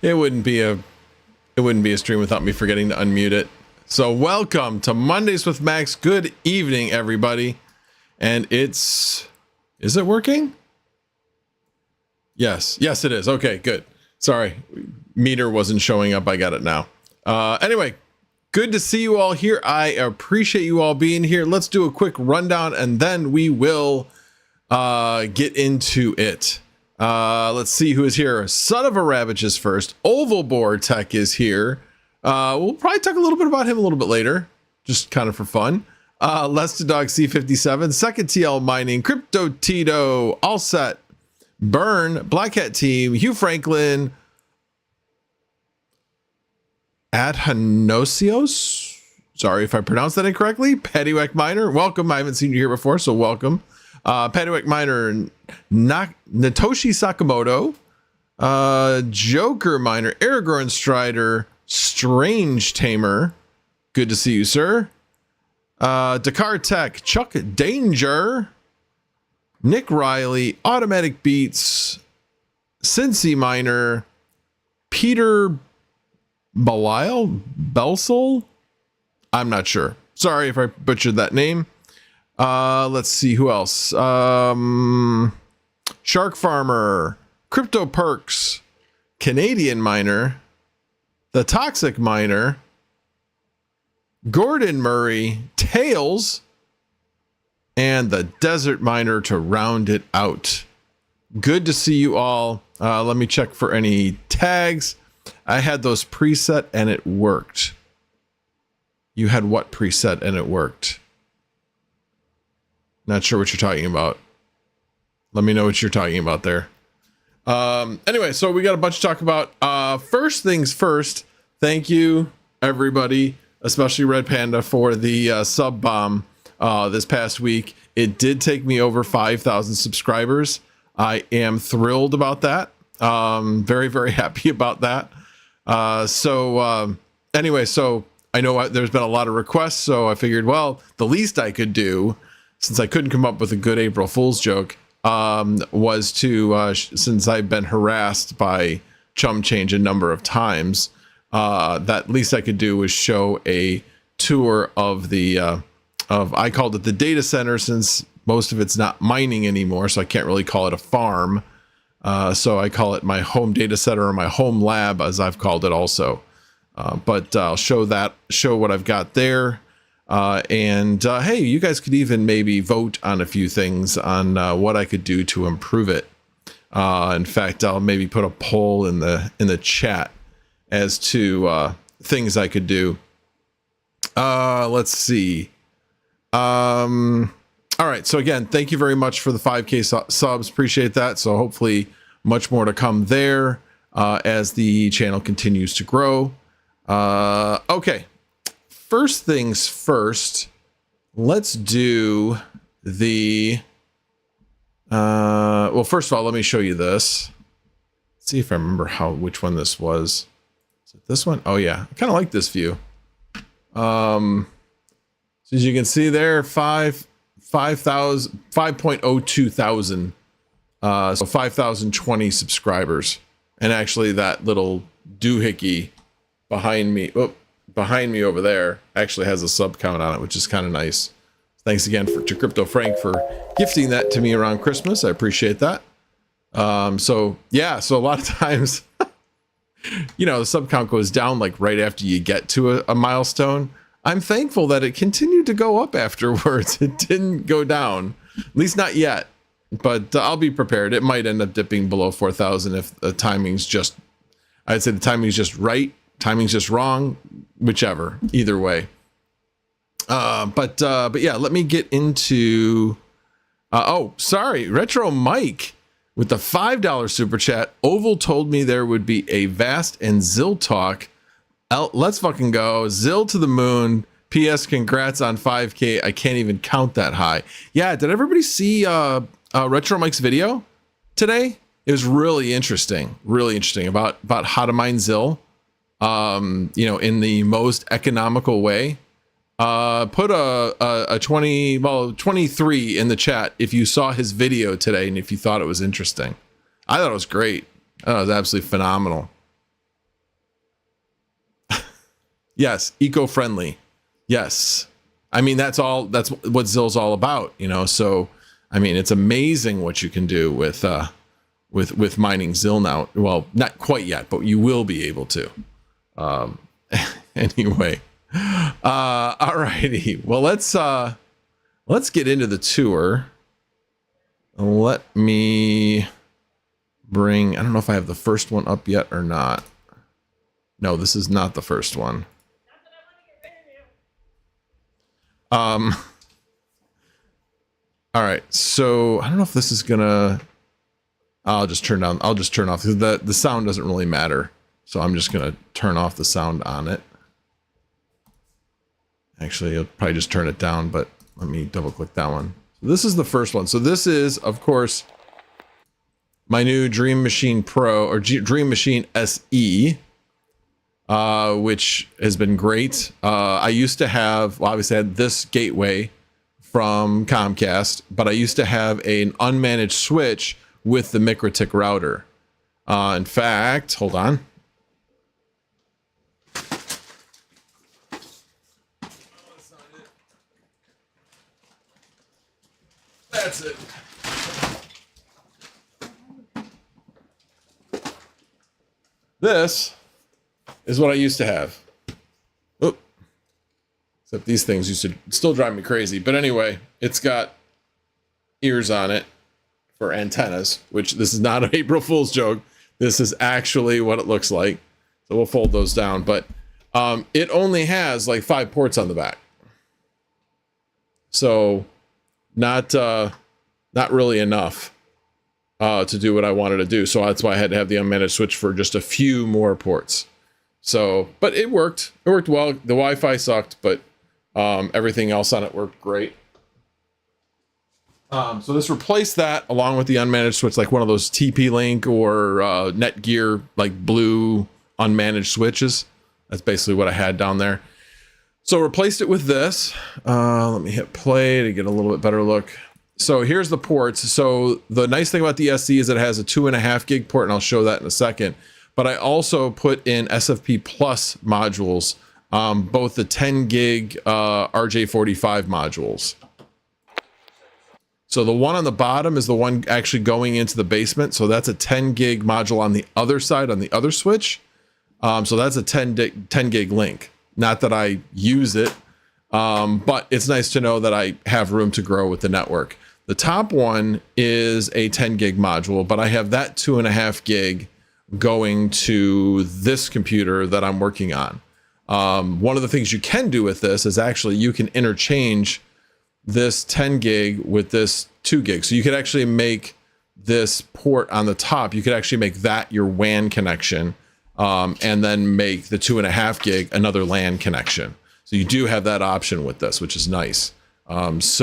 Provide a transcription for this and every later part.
It wouldn't be a stream without me forgetting to unmute it. So welcome to Mondays with Max. Good evening, everybody. And is it working? Yes, it is. Okay, good. Sorry, meter wasn't showing up. I got it now. Anyway, good to see you all here. I appreciate you all being here. Let's do a quick rundown and then we will get into it. Let's see who is here. Son of a Ravage is first. Oval Board Tech is here. We'll probably talk a little bit about him a little bit later, just kind of for fun. Let's to Dog C57, Second TL Mining, Crypto Tito, All Set, Burn, Black Hat Team, Hugh Franklin, Adhanosios. Sorry if I pronounced that incorrectly. Paddywhack Miner, welcome. I haven't seen you here before, so welcome. Paddywhack Miner, Natoshi Sakamoto, Joker Miner, Aragorn Strider, Strange Tamer. Good to see you, sir. Dakar Tech, Chuck Danger, Nick Riley, Automatic Beats, Cincy Miner, Peter Belsel. I'm not sure. Sorry if I butchered that name. Let's see who else. Shark Farmer, Crypto Perks, Canadian Miner, The Toxic Miner, Gordon Murray, Tails, and the Desert Miner to round it out. Good to see you all. Let me check for any tags. I had those preset and it worked. You had what preset and it worked? Not sure what you're talking about. Let me know what you're talking about there. Anyway, so we got a bunch to talk about. First things first, thank you, everybody, especially Red Panda, for the sub bomb this past week. It did take me over 5,000 subscribers. I am thrilled about that. Very, very happy about that. Anyway, so I know there's been a lot of requests, so I figured, well, the least I could do, since I couldn't come up with a good April Fool's joke, was to, since I've been harassed by Chum Change a number of times, that least I could do was show a tour of the, I called it the data center, since most of it's not mining anymore, so I can't really call it a farm. So I call it my home data center or my home lab, as I've called it also. But I'll show what I've got there. Hey, you guys could even maybe vote on a few things on what I could do to improve it. In fact, I'll maybe put a poll in the chat as to things I could do. Let's see. All right. So again, thank you very much for the 5K subs. Appreciate that. So hopefully much more to come there as the channel continues to grow. Okay. First things first, let's do the, well, first of all, let me show you this. Let's see if I remember which one this was. Is it this one? Oh yeah. I kind of like this view. So as you can see there, 5.02 thousand, so 5,020 subscribers. And actually that little doohickey behind me over there actually has a sub count on it, which is kind of nice. Thanks again to Crypto Frank for gifting that to me around Christmas. I appreciate that. So yeah, so a lot of times, you know, the sub count goes down like right after you get to a milestone. I'm thankful that it continued to go up afterwards. It didn't go down, at least not yet, but I'll be prepared. It might end up dipping below 4,000 if the timing's just, I'd say the timing's just right. Timing's just wrong, whichever, either way. But yeah, let me get into, oh, sorry, Retro Mike with the $5 super chat. Oval told me there would be a Vast and Zill talk. Let's fucking go. Zill to the moon. P.S. Congrats on 5K. I can't even count that high. Yeah, did everybody see Retro Mike's video today? It was really interesting about how to mine Zill. You know, in the most economical way. Put a 23 in the chat if you saw his video today and if you thought it was interesting. I thought it was great. I thought it was absolutely phenomenal. Yes, eco-friendly. Yes. I mean, that's what Zill's all about, you know. So, I mean, it's amazing what you can do with mining Zill now. Well, not quite yet, but you will be able to. Anyway. All righty. Well, let's get into the tour. Let me bring, I don't know if I have the first one up yet or not. No, this is not the first one. All right, so I don't know if this is gonna, I'll just turn off, because the sound doesn't really matter. So I'm just gonna turn off the sound on it. Actually, I'll probably just turn it down, but let me double click that one. So this is the first one. So this is, of course, my new Dream Machine Pro, or Dream Machine SE, which has been great. I used to have, well, obviously I had this gateway from Comcast, but I used to have an unmanaged switch with the MikroTik router. In fact, hold on. That's it. This is what I used to have. Oop. Except these things used to still drive me crazy. But anyway, it's got ears on it for antennas, which this is not an April Fool's joke. This is actually what it looks like. So we'll fold those down. But it only has like 5 ports on the back. So not really enough to do what I wanted to do. So that's why I had to have the unmanaged switch for just a few more ports. So, but it worked. It worked well. The Wi-Fi sucked, but everything else on it worked great. So this replaced that along with the unmanaged switch, like one of those TP-Link or Netgear, like blue unmanaged switches. That's basically what I had down there. So replaced it with this. Let me hit play to get a little bit better look. So here's the ports. So the nice thing about the SE is that it has a 2.5 gig port, and I'll show that in a second. But I also put in SFP Plus modules, both the 10 gig RJ45 modules. So the one on the bottom is the one actually going into the basement. So that's a 10 gig module on the other side, on the other switch. So that's a 10 gig link. Not that I use it, but it's nice to know that I have room to grow with the network. The top one is a 10 gig module, but I have that 2.5 gig going to this computer that I'm working on. One of the things you can do with this is actually you can interchange this 10 gig with this 2 gig. So you could actually make this port on the top, you could actually make that your WAN connection, and then make the 2.5 gig another LAN connection. So you do have that option with this, which is nice. If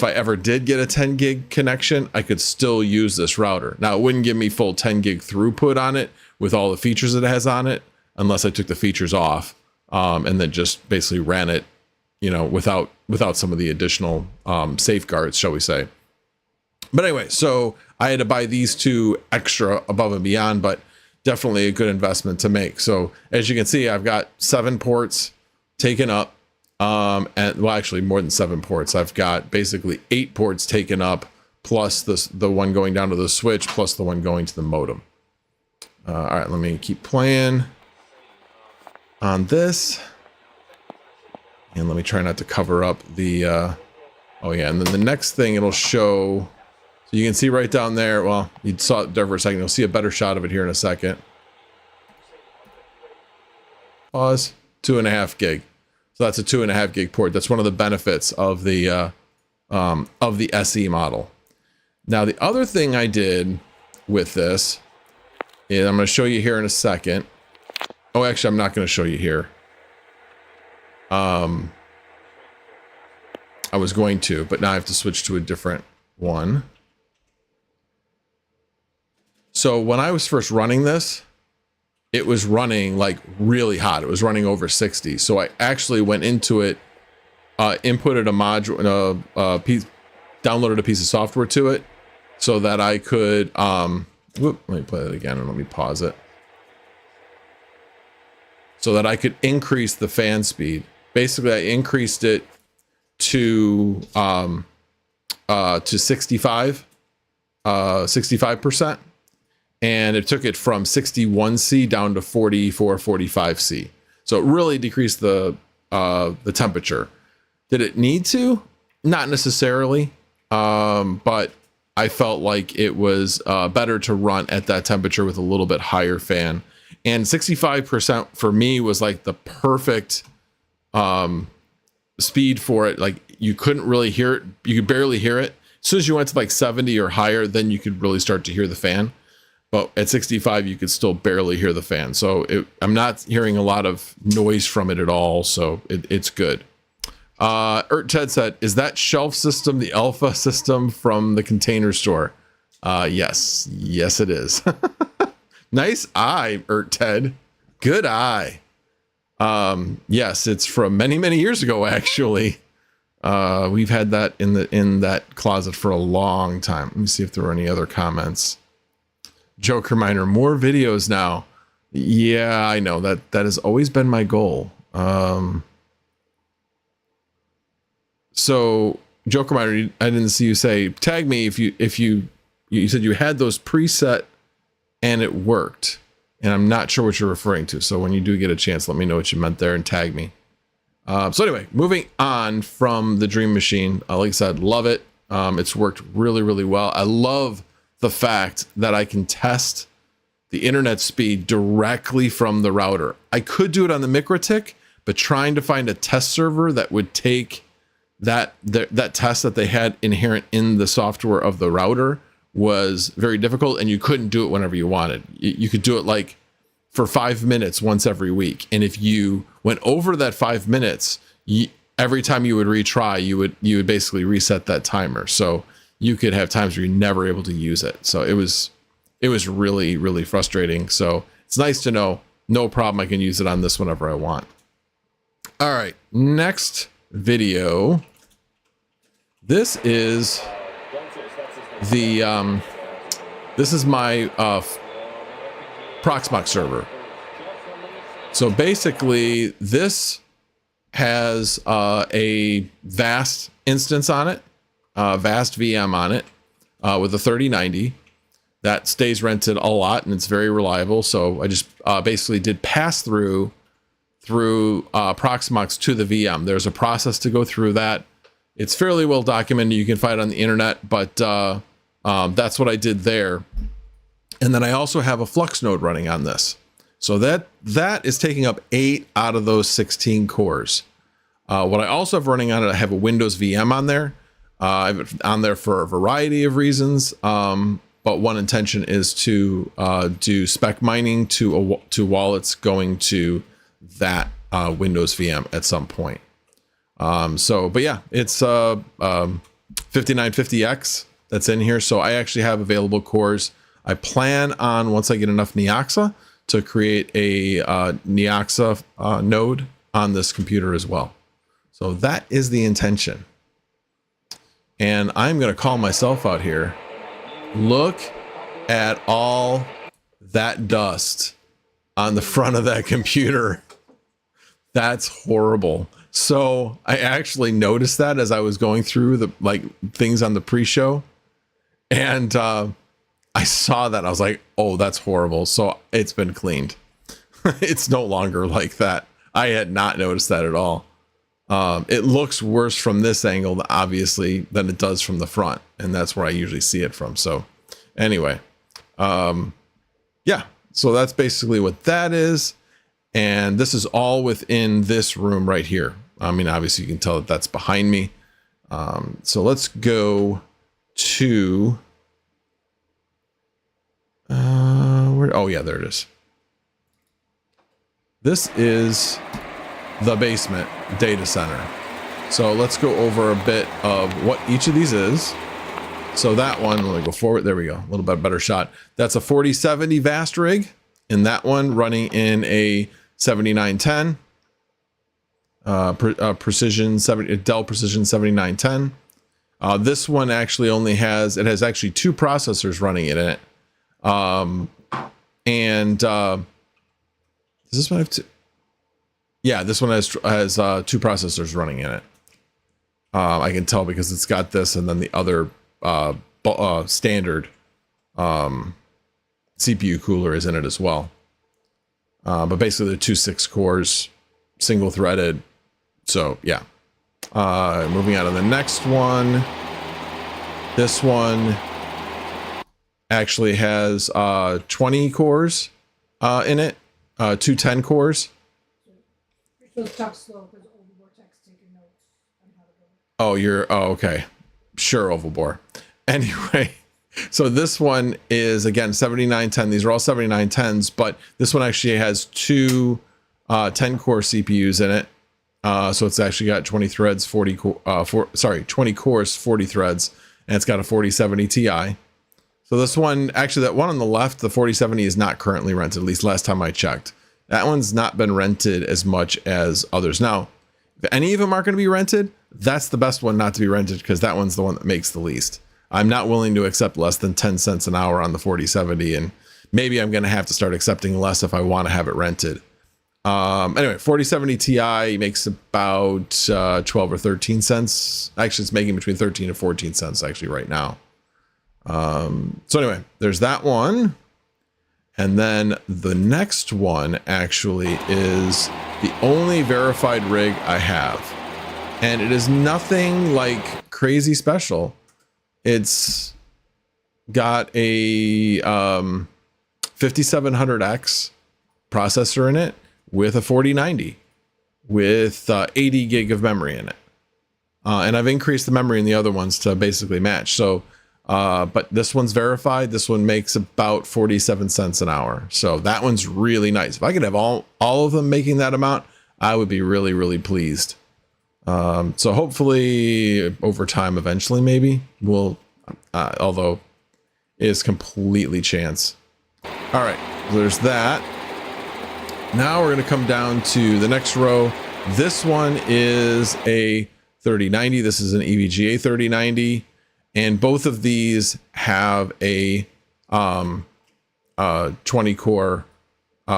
I ever did get a 10 gig connection, I could still use this router. Now, it wouldn't give me full 10 gig throughput on it with all the features that it has on it, unless I took the features off, and then just basically ran it, you know, without some of the additional safeguards, shall we say. But anyway, so I had to buy these two extra above and beyond, but definitely a good investment to make. So as you can see, I've got 7 ports taken up. And well, actually more than 7 ports. I've got basically 8 ports taken up, plus the one going down to the switch, plus the one going to the modem. All right, let me keep playing on this. And let me try not to cover up the, oh yeah, and then the next thing it'll show, so you can see right down there, well, you saw it there for a second, you'll see a better shot of it here in a second. Pause, 2.5 gig. So that's a 2.5 gig port. That's one of the benefits of the SE model. Now, the other thing I did with this is I'm going to show you here in a second. Oh, actually, I'm not going to show you here. I was going to, but now I have to switch to a different one. So when I was first running this, it was running like really hot. It was running over 60. So I actually went into it, inputted a module, downloaded a piece of software to it so that I could, let me play it again and let me pause it. so that I could increase the fan speed. Basically, I increased it to 65%, and it took it from 61C down to 44, 45C. So it really decreased the temperature. Did it need to? Not necessarily, but I felt like it was better to run at that temperature with a little bit higher fan. And 65% for me was like the perfect speed for it. Like you couldn't really hear it. You could barely hear it. As soon as you went to like 70 or higher, then you could really start to hear the fan. But at 65, you could still barely hear the fan. So I'm not hearing a lot of noise from it at all. So it's good. Ted said, is that shelf system the alpha system from the Container Store? Yes, it is. Nice eye, Ted. Good eye. Yes, it's from many years ago, actually. We've had that in that closet for a long time. Let me see if there were any other comments. Joker Miner, more videos now. Yeah, I know that has always been my goal. So Joker Miner, I didn't see you say tag me if you said you had those preset and it worked, and I'm not sure what you're referring to. So when you do get a chance, let me know what you meant there and tag me. So anyway, moving on from the Dream Machine, like I said, love it. It's worked really well. I love the fact that I can test the internet speed directly from the router. I could do it on the MikroTik, but trying to find a test server that would take that test that they had inherent in the software of the router was very difficult, and you couldn't do it whenever you wanted. You could do it like for 5 minutes once every week, and if you went over that 5 minutes, every time you would retry, you would basically reset that timer. So you could have times where you're never able to use it. So it was really frustrating. So it's nice to know, no problem, I can use it on this whenever I want. All right, next video. This is the this is my Proxmox server. So basically this has a VAST instance on it, VAST VM on it, with a 3090 that stays rented a lot, and it's very reliable. So I just basically did pass through Proxmox to the VM. There's a process to go through that. It's fairly well documented. You can find it on the internet, but that's what I did there. And then I also have a Flux node running on this. So that is taking up 8 out of those 16 cores. What I also have running on it, I have a Windows VM on there. I have it on there for a variety of reasons. But one intention is to do spec mining to wallets going to that Windows VM at some point. But yeah, it's 5950X that's in here. So I actually have available cores. I plan on, once I get enough Neoxa, to create a Neoxa node on this computer as well. So that is the intention. And I'm going to call myself out here. Look at all that dust on the front of that computer. That's horrible. So I actually noticed that as I was going through the things on the pre-show, and I saw that. I was like, oh, that's horrible. So it's been cleaned. It's no longer like that. I had not noticed that at all. It looks worse from this angle, obviously, than it does from the front. And that's where I usually see it from. So anyway, yeah, so that's basically what that is. And this is all within this room right here. I mean, obviously you can tell that that's behind me. So let's go to, oh yeah, there it is. This is the basement data center. So let's go over a bit of what each of these is. So that one, let me go forward. There we go. A little bit better shot. That's a 4070 VAST rig. And that one running in a 7910 precision 70 Dell Precision 7910. This one actually only has, it has actually 2 processors running in it. Does this one have 2? Yeah, this one has two processors running in it. I can tell because it's got this and then the other standard CPU cooler is in it as well. But basically they're 2 6 cores, single threaded. So yeah. Moving on to the next one. This one actually has 20 cores in it, 2 10 cores. Oh, okay. Sure, Ovalbore. Anyway, so this one is, again, 7910. These are all 7910s, but this one actually has 2 10-core CPUs in it. So it's actually got 20 threads, 20 cores, 40 threads, and it's got a 4070 Ti. So this one, actually that one on the left, the 4070 is not currently rented, at least last time I checked. That one's not been rented as much as others. Now, if any of them are going to be rented, that's the best one not to be rented because that one's the one that makes the least. I'm not willing to accept less than 10 cents an hour on the 4070, and maybe I'm going to have to start accepting less if I want to have it rented. Anyway, 4070 Ti makes about 12 or 13 cents. Actually, it's making between 13 and 14 cents actually right now. So anyway, there's that one. And then the next one actually is the only verified rig I have. And it is nothing like crazy special. It's got a 5700X processor in it with a 4090 with 80 gig of memory in it. And I've increased the memory in the other ones to basically match. So, but this one's verified. This one makes about 47 cents an hour. So that one's really nice. If I could have all of them making that amount, I would be really, really pleased. So hopefully over time, eventually, maybe we'll, although it is completely chance. All right, there's that. Now we're going to come down to the next row. This one is a 3090. This is an EVGA 3090. And both of these have a 10 core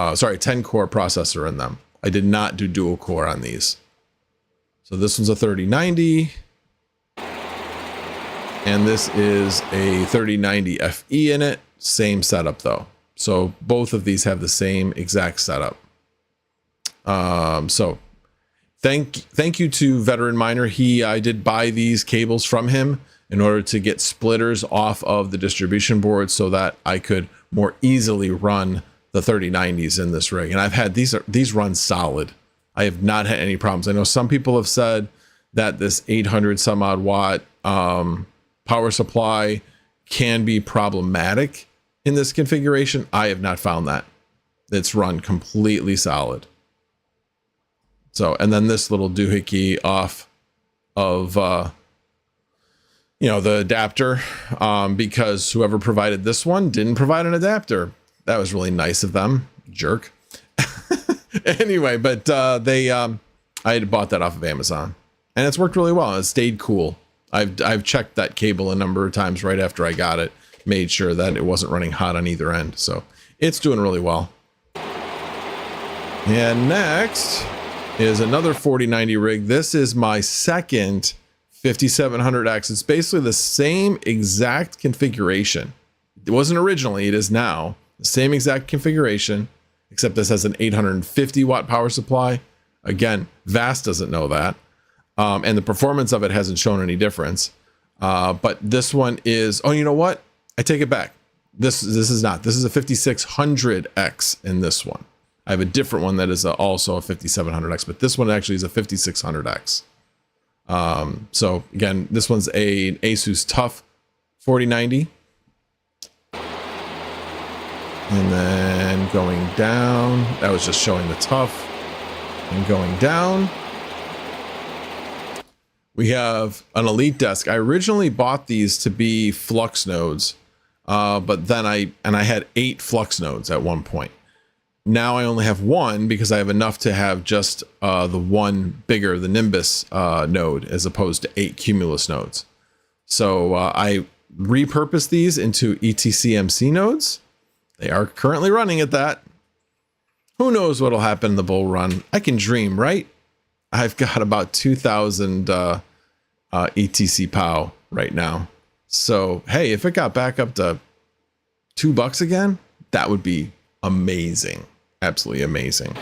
processor in them. I did not do dual core on these. So this one's a 3090. And this is a 3090 FE in it. Same setup though. So both of these have the same exact setup. So thank you to Veteran Miner. I did buy these cables from him in order to get splitters off of the distribution board so that I could more easily run the 3090s in this rig. And I've had these run solid. I have not had any problems. I know some people have said that this 800 some odd watt power supply can be problematic in this configuration. I have not found that. It's run completely solid. So, and then this little doohickey off of, the adapter, because whoever provided this one didn't provide an adapter. That was really nice of them, jerk. Anyway, but I had bought that off of Amazon, and it's worked really well. It stayed cool. I've checked that cable a number of times right after I got it, made sure that it wasn't running hot on either end. So it's doing really well. And next is another 4090 rig. This is my second 5700X. It's basically the same exact configuration. It wasn't originally, it is now. The same exact configuration, except this has an 850 watt power supply. Again, VAST doesn't know that. And the performance of it hasn't shown any difference. But this one is, oh, you know what? I take it back. This is not. This is a 5600X in this one. I have a different one that is also a 5700X, but this one actually is a 5600X. So again, this one's a Asus TUF 4090. And then going down, that was just showing the TUF. And going down, we have an Elite Desk. I originally bought these to be Flux nodes, but then I had 8 Flux nodes at one point. Now I only have 1 because I have enough to have just the one bigger, the Nimbus node, as opposed to 8 Cumulus nodes. So I repurposed these into ETCMC nodes. They are currently running at that. who knows what'll happen in the bull run? I can dream, right? I've got about 2,000 ETC POW right now. So, hey, if it got back up to $2 again, that would be amazing. Absolutely amazing.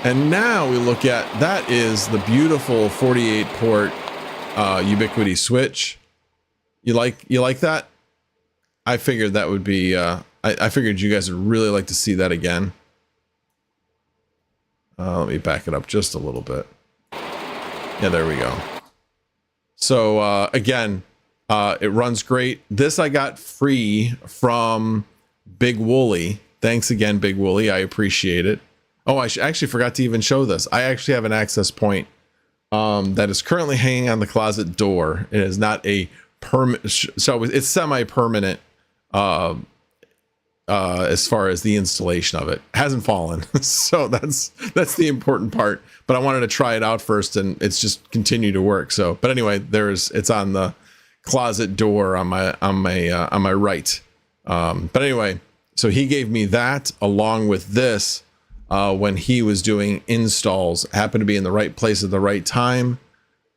And now we look at, that is the beautiful 48 port Ubiquity switch. You like that? I figured that would be, I figured you guys would really like to see that again. Let me back it up just a little bit. Yeah, there we go. So again, it runs great. This I got free from Big Wooly. Thanks again, Big Wooly. I appreciate it. Oh, I actually forgot to even show this. I actually have an access point that is currently hanging on the closet door. It is not a permanent, so it's semi-permanent as far as the installation of it. It hasn't fallen. So that's the important part. But I wanted to try it out first, and it's just continued to work. So, but anyway, it's on the closet door on my right. But anyway, so he gave me that along with this when he was doing installs. Happened to be in the right place at the right time,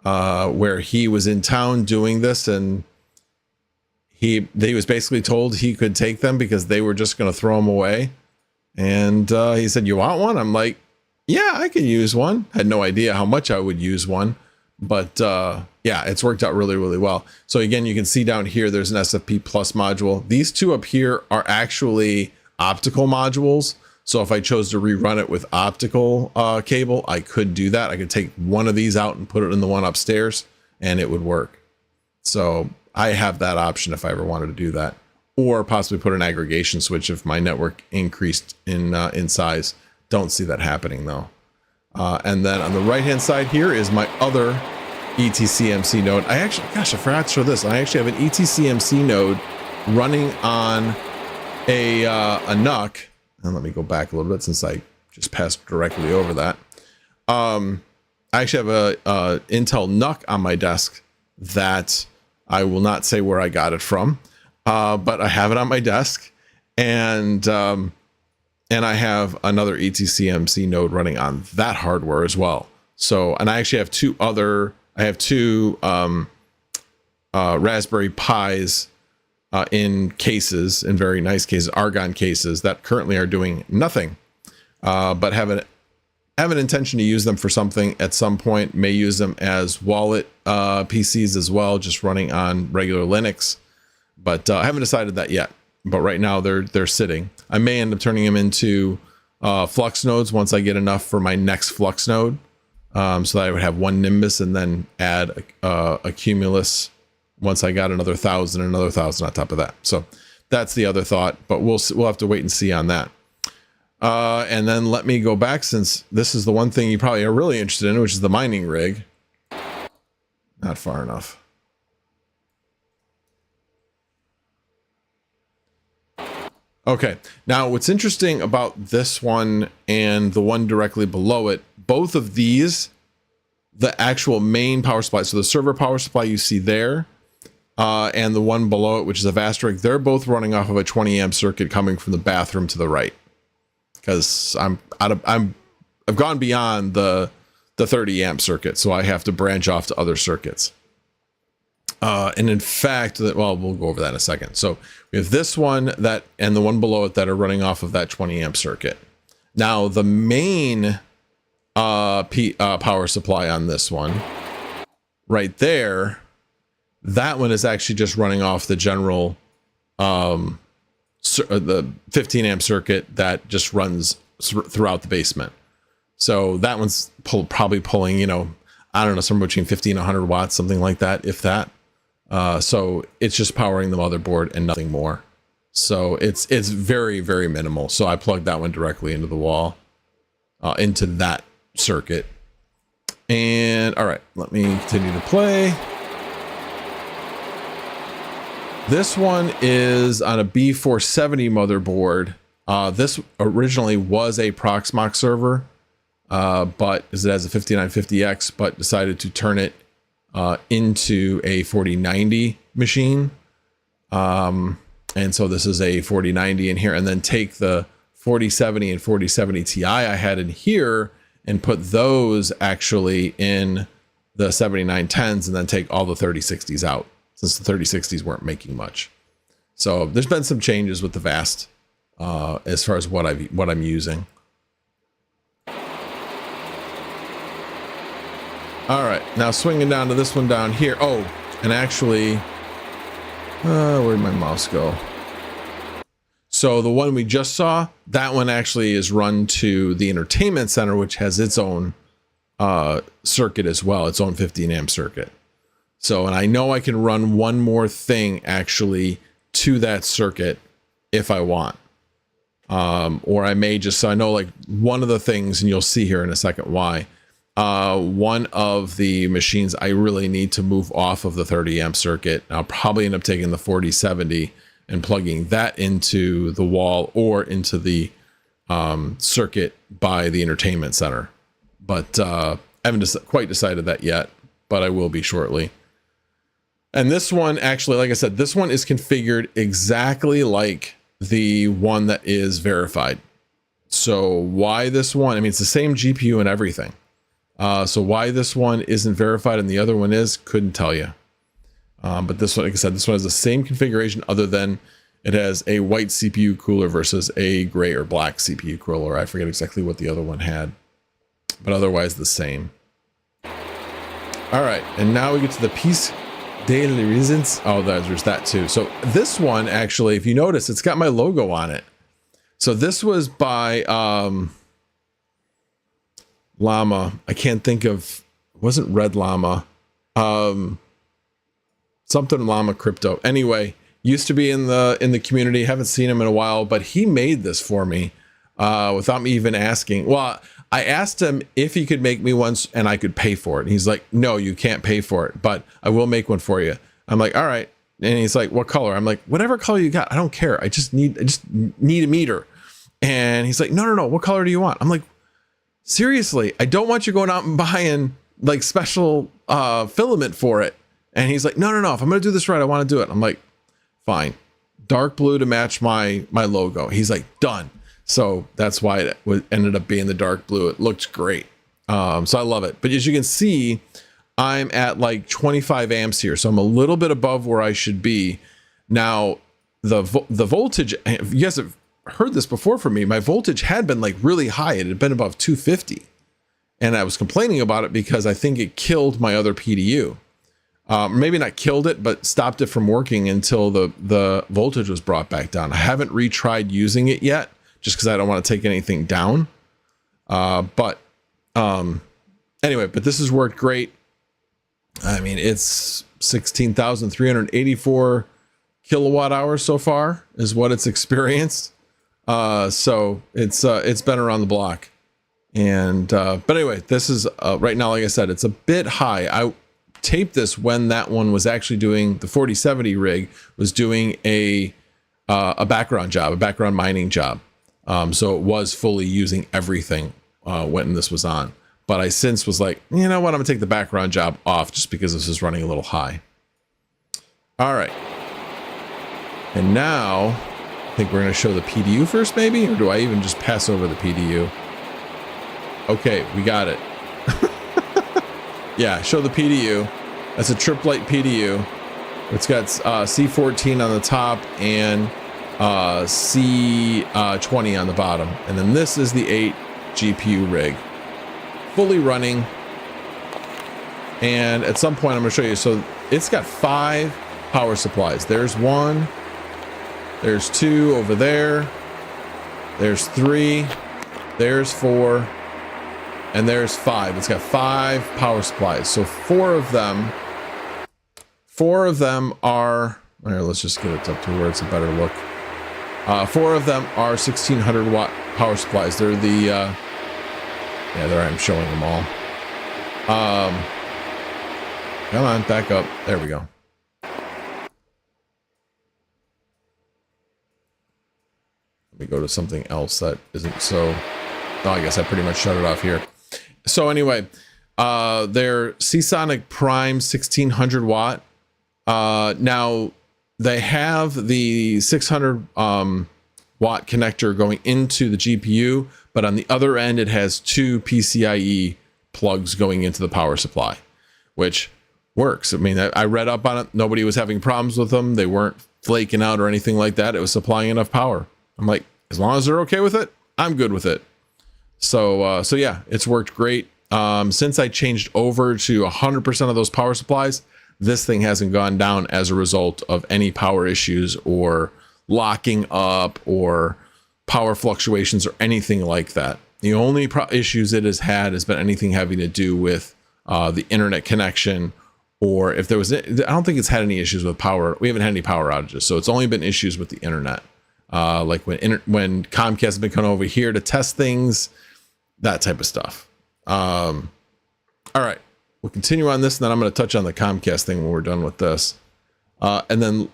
where he was in town doing this, and he was basically told he could take them because they were just going to throw them away. And he said, "You want one?" I'm like, "Yeah, I could use one." Had no idea how much I would use one, but yeah, it's worked out really, really well. So again, you can see down here, there's an SFP Plus module. These two up here are actually optical modules. So if I chose to rerun it with optical cable, I could do that. I could take one of these out and put it in the one upstairs, and it would work. So I have that option if I ever wanted to do that, or possibly put an aggregation switch if my network increased in size. Don't see that happening though. And then on the right hand side here is my other ETCMC node. I forgot to show this. I actually have an ETCMC node running on a NUC. And let me go back a little bit since I just passed directly over that. I actually have a Intel NUC on my desk that I will not say where I got it from, but I have it on my desk, and I have another ETCMC node running on that hardware as well. So, and I actually have two Raspberry Pis in cases, in very nice cases, Argon cases that currently are doing nothing, but have an intention to use them for something at some point. May use them as wallet PCs as well, just running on regular Linux, but I haven't decided that yet. But right now they're sitting. I may end up turning them into Flux nodes once I get enough for my next Flux node, so that I would have one Nimbus and then add a Cumulus once I got another 1,000 and another 1,000 on top of that. So that's the other thought, but we'll have to wait and see on that. And then let me go back, since this is the one thing you probably are really interested in, which is the mining rig. Not far enough. Okay, now what's interesting about this one and the one directly below it, both of these, the actual main power supply, so the server power supply you see there, and the one below it, which is a VAST rig, they're both running off of a 20 amp circuit coming from the bathroom to the right. Because I've gone beyond the 30 amp circuit, so I have to branch off to other circuits. And in fact, well, we'll go over that in a second. So we have this one and the one below it that are running off of that 20 amp circuit. Now the main power supply on this one, right there, that one is actually just running off the general the 15 amp circuit that just runs throughout the basement. So that one's probably pulling, I don't know, somewhere between 50 and 100 watts, something like that, if that. So it's just powering the motherboard and nothing more. So it's very, very minimal. So I plugged that one directly into the wall, into that circuit. And all right, let me continue to play. This one is on a B470 motherboard. This originally was a Proxmox server, but it has a 5950X, but decided to turn it into a 4090 machine. And so this is a 4090 in here, and then take the 4070 and 4070 Ti I had in here and put those actually in the 7910s and then take all the 3060s out, since the 3060s weren't making much. So there's been some changes with the VAST as far as what I'm using. All right, now swinging down to this one down here. Oh, and actually, where'd my mouse go? So the one we just saw, that one actually is run to the entertainment center, which has its own circuit as well, its own 15 amp circuit. So, and I know I can run one more thing actually to that circuit if I want. Or I may just, so I know like one of the things, and you'll see here in a second why, one of the machines I really need to move off of the 30 amp circuit. I'll probably end up taking the 4070 and plugging that into the wall or into the circuit by the entertainment center. But I haven't quite decided that yet, but I will be shortly. And this one, actually, like I said, this one is configured exactly like the one that is verified. So why this one? I mean, it's the same GPU and everything. So why this one isn't verified and the other one is, couldn't tell you. But this one, like I said, this one has the same configuration other than it has a white CPU cooler versus a gray or black CPU cooler. I forget exactly what the other one had, but otherwise the same. All right, and now we get to the piece de resistance. Oh, there's that too. So this one, actually, if you notice, it's got my logo on it. So this was by Llama. I can't think of, it wasn't Red Llama. Something Llama Crypto. Anyway, used to be in the community. Haven't seen him in a while, but he made this for me without me even asking. Well, I asked him if he could make me one and I could pay for it. And he's like, no, you can't pay for it, but I will make one for you. I'm like, all right. And he's like, what color? I'm like, whatever color you got. I don't care. I just need a meter. And he's like, no. What color do you want? I'm like, seriously, I don't want you going out and buying like special filament for it. And he's like, no. If I'm going to do this right, I want to do it. I'm like, fine. Dark blue to match my logo. He's like, done. So that's why it ended up being the dark blue. It looked great. So I love it. But as you can see, I'm at like 25 amps here. So I'm a little bit above where I should be. Now, the voltage, you guys have heard this before from me. My voltage had been like really high. It had been above 250. And I was complaining about it because I think it killed my other PDU. Maybe not killed it, but stopped it from working until the voltage was brought back down. I haven't retried using it yet, just because I don't want to take anything down. Anyway, but this has worked great. I mean, it's 16,384 kilowatt hours so far is what it's experienced. So it's been around the block. And but anyway, this is right now, like I said, it's a bit high. I taped this when that one was actually doing, the 4070 rig was doing a background job, a background mining job. So it was fully using everything when this was on. But I since was like, you know what, I'm gonna take the background job off just because this is running a little high. All right. And now I think we're gonna show the PDU first maybe, or do I even just pass over the PDU? Okay, we got it. Yeah, show the PDU. That's a triplet PDU. It's got C14 on the top and C20 on the bottom. And then this is the 8 GPU rig. Fully running. And at some point I'm going to show you. So it's got 5 power supplies. There's 1. There's 2 over there. There's 3. There's 4. And there's 5. It's got 5 power supplies. So 4 of them are, here, let's just get it up to where it's a better look. 4 of them are 1600 watt power supplies. They're the, yeah, there I'm showing them all. Come on, back up. There we go. Let me go to something else that isn't so, oh, I guess I pretty much shut it off here. So anyway, they're Seasonic Prime 1600 watt. Now they have the 600 watt connector going into the GPU, but on the other end, it has 2 PCIe plugs going into the power supply, which works. I mean, I read up on it. Nobody was having problems with them. They weren't flaking out or anything like that. It was supplying enough power. I'm like, as long as they're okay with it, I'm good with it. So yeah, it's worked great. Since I changed over to 100% of those power supplies, this thing hasn't gone down as a result of any power issues or locking up or power fluctuations or anything like that. The only issues it has had has been anything having to do with the internet connection, or if there was, I don't think it's had any issues with power. We haven't had any power outages, so it's only been issues with the internet. Like when Comcast has been coming over here to test things, that type of stuff. All right, we'll continue on this, and then I'm going to touch on the Comcast thing when we're done with this. And then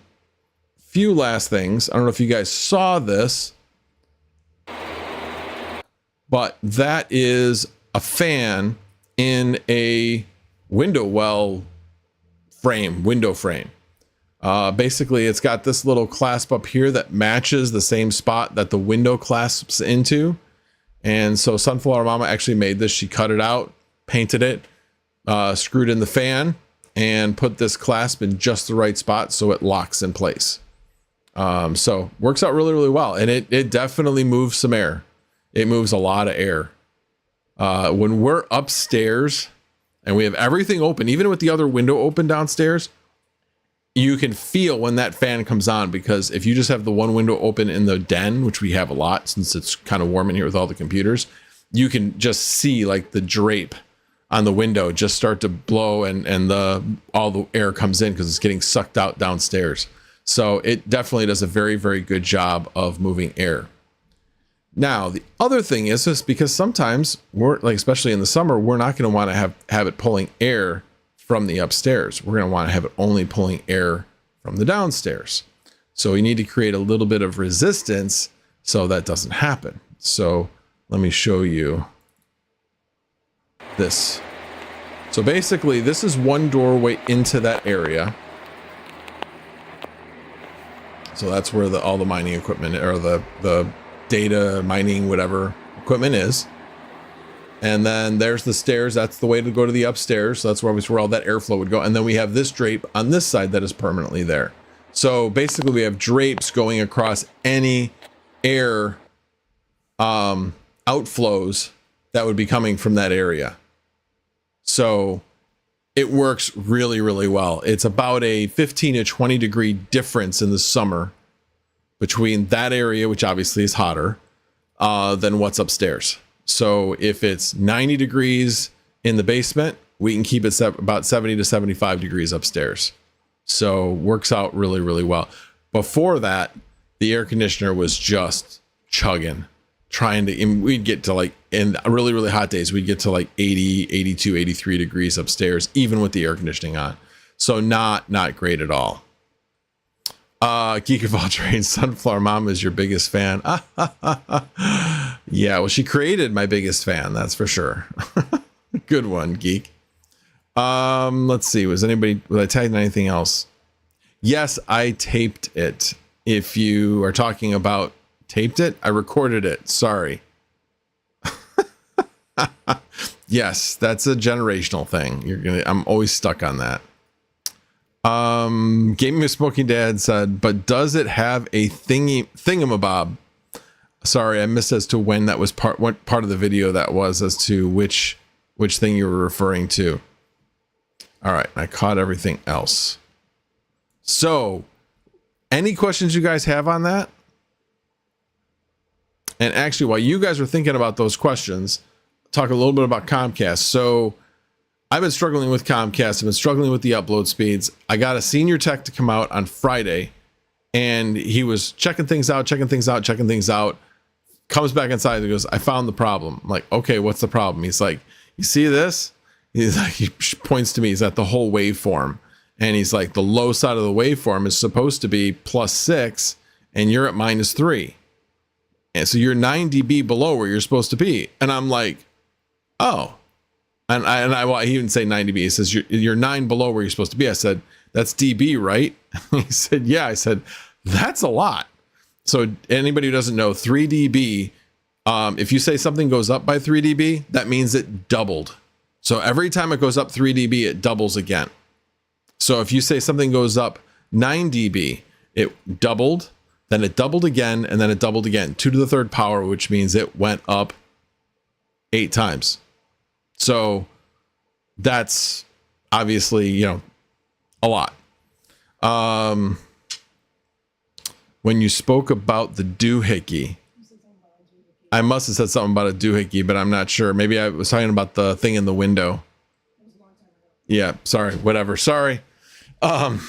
few last things. I don't know if you guys saw this, but that is a fan in a window frame. Basically, it's got this little clasp up here that matches the same spot that the window clasps into. And so Sunflower Mama actually made this. She cut it out, painted it, screwed in the fan, and put this clasp in just the right spot so it locks in place. So works out really, really well. And it definitely moves some air. It moves a lot of air. When we're upstairs and we have everything open, even with the other window open downstairs, you can feel when that fan comes on, because if you just have the one window open in the den, which we have a lot since it's kind of warm in here with all the computers, you can just see like the drape on the window just start to blow, and all the air comes in because it's getting sucked out downstairs. So it definitely does a very, very good job of moving air. Now, the other thing is just because sometimes we're like, especially in the summer, we're not going to want to have it pulling air from the upstairs. We're going to want to have it only pulling air from the downstairs. So we need to create a little bit of resistance so that doesn't happen. So let me show you this. So basically, this is one doorway into that area. So that's where all the mining equipment, or the data mining, whatever equipment is. And then there's the stairs. That's the way to go to the upstairs. So that's where all that airflow would go. And then we have this drape on this side that is permanently there. So basically we have drapes going across any air outflows that would be coming from that area. So it works really, really well. It's about a 15 to 20 degree difference in the summer between that area, which obviously is hotter, than what's upstairs. So if it's 90 degrees in the basement, we can keep it about 70 to 75 degrees upstairs. So works out really, really well. Before that, the air conditioner was just chugging, we'd get to like, in really, really hot days, we'd get to like 80, 82, 83 degrees upstairs, even with the air conditioning on. So not great at all. Geek of all trades, Sunflower Mama is your biggest fan. Yeah, well, she created my biggest fan, that's for sure. Good one, Geek. Let's see, was I tagged anything else? Yes, I taped it. If you are talking about taped it, I recorded it. Sorry. Yes, that's a generational thing. I'm always stuck on that. Gaming with Smoking Dad said, but does it have a thingamabob? Sorry, I missed as to when that was what part of the video that was, as to which thing you were referring to. All right, I caught everything else. So, any questions you guys have on that? And actually, while you guys are thinking about those questions, talk a little bit about Comcast. So I've been struggling with Comcast. I've been struggling with the upload speeds. I got a senior tech to come out on Friday, and he was checking things out, comes back inside and goes, I found the problem. I'm like, okay, what's the problem? He's like, you see this? He's like, he points to me. He's at the whole waveform. And he's like, the low side of the waveform is supposed to be +6, and you're at -3. And so you're 9 dB below where you're supposed to be. And I'm like, oh. Well, he didn't say 9 dB. He says, you're 9 below where you're supposed to be. I said, that's dB, right? He said, yeah. I said, that's a lot. So anybody who doesn't know, 3 dB, if you say something goes up by 3 dB, that means it doubled. So every time it goes up 3 dB, it doubles again. So if you say something goes up 9 dB, it doubled, then it doubled again, and then it doubled again. 2 to the third power, which means it went up 8 times. So that's obviously, you know, a lot. When you spoke about the doohickey, I must have said something about a doohickey, but I'm not sure. Maybe I was talking about the thing in the window. Yeah, sorry, whatever. Sorry. Don't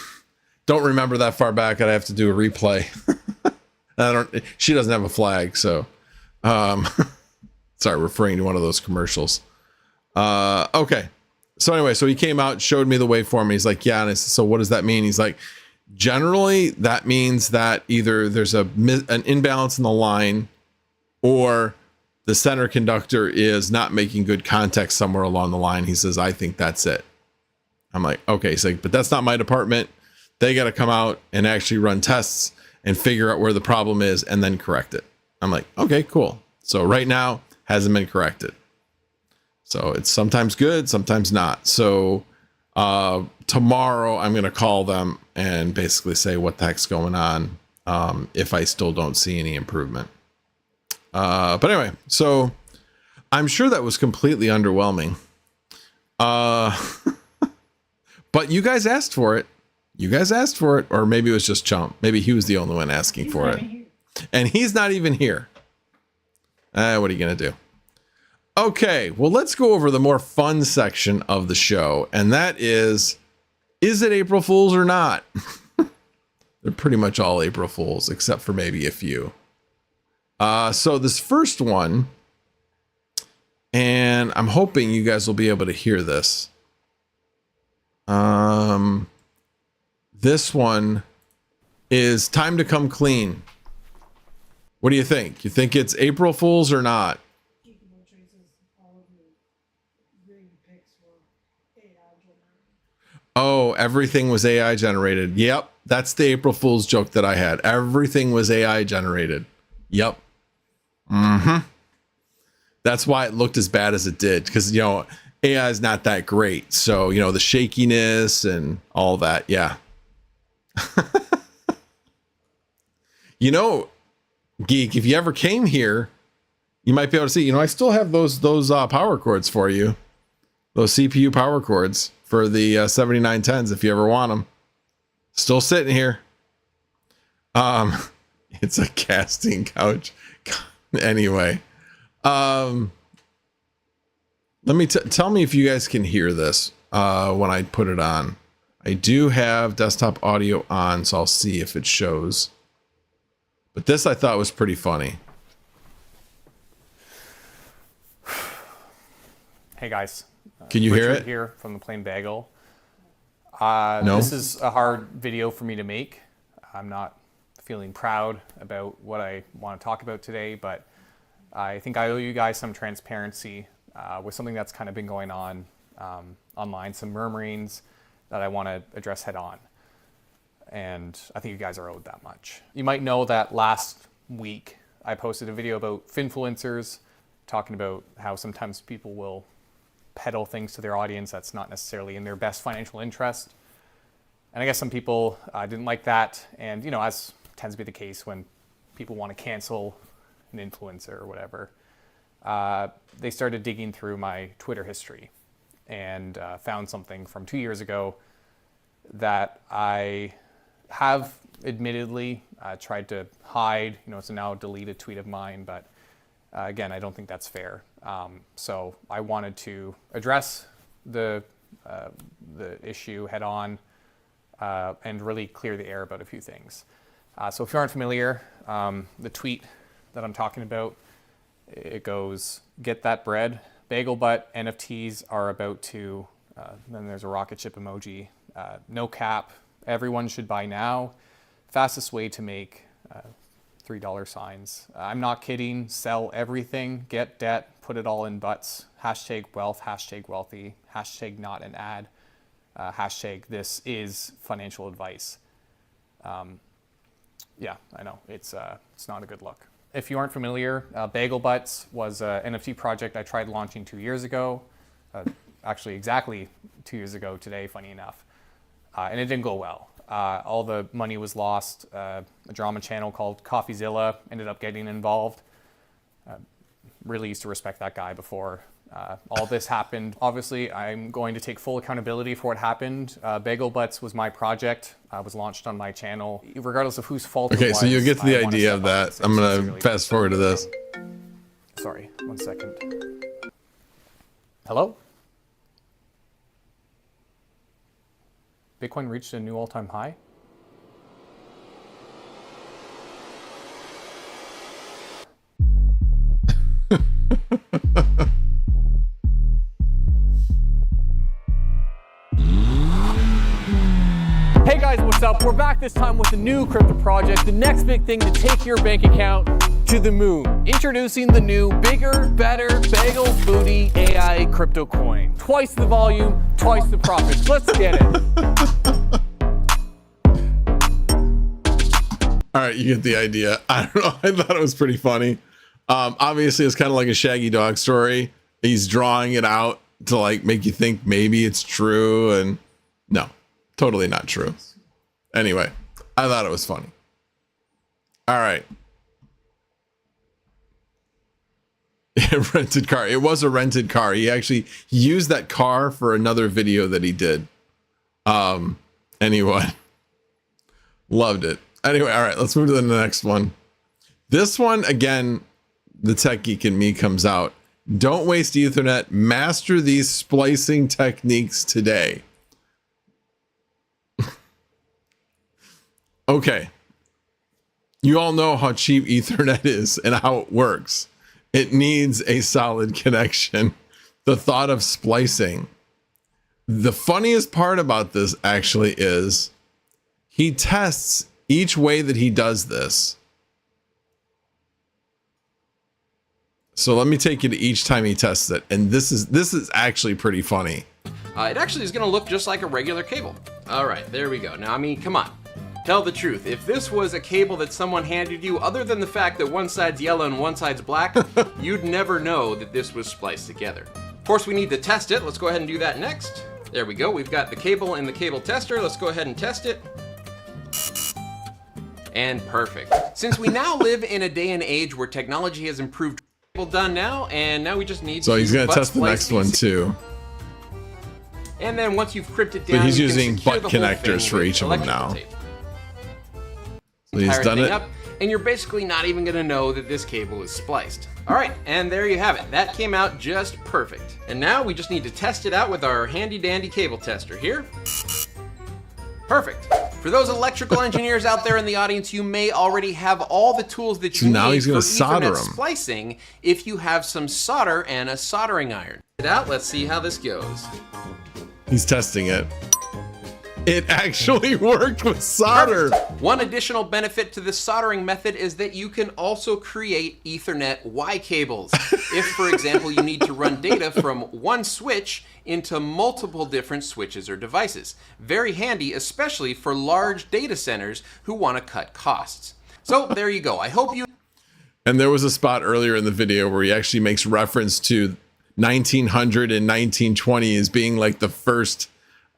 remember that far back. I'd have to do a replay. She doesn't have a flag, so sorry, referring to one of those commercials. Okay. So anyway, so he came out, showed me the waveform. He's like, yeah. And I said, so what does that mean? He's like, generally that means that either there's an imbalance in the line, or the center conductor is not making good contact somewhere along the line. He says, I think that's it. I'm like, okay. He's like, but that's not my department. They got to come out and actually run tests and figure out where the problem is and then correct it. I'm like, okay, cool. So right now hasn't been corrected. So it's sometimes good, sometimes not. So tomorrow I'm going to call them and basically say what the heck's going on, if I still don't see any improvement. But anyway, so I'm sure that was completely underwhelming. But you guys asked for it. You guys asked for it, or maybe it was just Chump. Maybe he was the only one asking for it. And he's not even here. What are you going to do? Okay, well, let's go over the more fun section of the show. And that is it April Fool's or not? They're pretty much all April Fool's, except for maybe a few. So this first one, and I'm hoping you guys will be able to hear this. This one is time to come clean. What do you think? You think it's April Fool's or not? Oh, everything was AI generated. Yep. That's the April Fool's joke that I had. Everything was AI generated. Yep. That's why it looked as bad as it did. Because, you know, AI is not that great. So, you know, the shakiness and all that. Yeah. You know, Geek, if you ever came here, you might be able to see, you know, I still have those power cords for you. Those CPU power cords for the 7910s, if you ever want them. Still sitting here. It's a casting couch. Anyway, let me tell me if you guys can hear this when I put it on. I do have desktop audio on, so I'll see if it shows. But this I thought was pretty funny. Hey guys. Can you hear Richard it? Here from the Plain Bagel. No. This is a hard video for me to make. I'm not feeling proud about what I want to talk about today, but I think I owe you guys some transparency with something that's kind of been going on online, some murmurings that I want to address head on. And I think you guys are owed that much. You might know that last week I posted a video about finfluencers, talking about how sometimes people will peddle things to their audience that's not necessarily in their best financial interest. And I guess some people didn't like that. And, you know, as tends to be the case when people want to cancel an influencer or whatever, they started digging through my Twitter history and found something from 2 years ago that I have admittedly tried to hide. You know, it's a now deleted tweet of mine, but again, I don't think that's fair. So I wanted to address the issue head on and really clear the air about a few things. So if you aren't familiar, the tweet that I'm talking about, it goes, "Get that bread, bagel butt NFTs are about to," then there's a rocket ship emoji, "no cap, everyone should buy now, fastest way to make $3 signs. I'm not kidding, sell everything, get debt, put it all in butts, hashtag wealth, hashtag wealthy, hashtag not an ad, hashtag this is financial advice." Yeah, I know. It's not a good look. If you aren't familiar, Bagel Butts was an NFT project I tried launching 2 years ago. Actually, exactly 2 years ago today, funny enough. And it didn't go well. All the money was lost. A drama channel called CoffeeZilla ended up getting involved. Really used to respect that guy before all this happened. Obviously, I'm going to take full accountability for what happened. Bagel Butts was my project. Was launched on my channel. Regardless of whose fault it was. Okay, so you get the idea of that. I'm going to fast forward to this. Sorry, 1 second. Hello? Bitcoin reached a new all-time high? Hey guys, what's up? We're back this time with a new crypto project, the next big thing to take your bank account to the moon. Introducing the new, bigger, better, bagel booty AI crypto coin. Twice the volume, twice the profits. Let's get it. All right, you get the idea. I don't know. I thought it was pretty funny. Obviously, it's kind of like a Shaggy Dog story. He's drawing it out to like make you think maybe it's true, and no, totally not true. Anyway, I thought it was funny. All right. Rented car. It was a rented car. He actually used that car for another video that he did. Anyway, loved it. Anyway, all right, let's move to the next one. This one, again, the tech geek in me comes out. Don't waste Ethernet. Master these splicing techniques today. Okay. You all know how cheap Ethernet is and how it works. It needs a solid connection. The thought of splicing. The funniest part about this actually is he tests each way that he does this. So let me take you to each time he tests it. And this is actually pretty funny. It actually is going to look just like a regular cable. All right, there we go. Now, I mean, come on. Tell the truth. If this was a cable that someone handed you, other than the fact that one side's yellow and one side's black, you'd never know that this was spliced together. Of course, we need to test it. Let's go ahead and do that next. There we go. We've got the cable in the cable tester. Let's go ahead and test it. And perfect. Since we now live in a day and age where technology has improved, done now, and now we just need so he's going to test the next one too. And then once you've crimped it down, but he's using butt connectors for each of them now. So he's done it up, and you're basically not even going to know that this cable is spliced. All right, and there you have it. That came out just perfect. And now we just need to test it out with our handy dandy cable tester here. Perfect. For those electrical engineers out there in the audience, you may already have all the tools that you need for Ethernet splicing if you have some solder and a soldering iron. Let's see how this goes. He's testing it. It actually worked with solder. Perfect. One additional benefit to this soldering method is that you can also create Ethernet Y cables. If, for example, you need to run data from one switch into multiple different switches or devices. Very handy, especially for large data centers who want to cut costs. So there you go. I hope you... And there was a spot earlier in the video where he actually makes reference to 1900 and 1920 as being like the first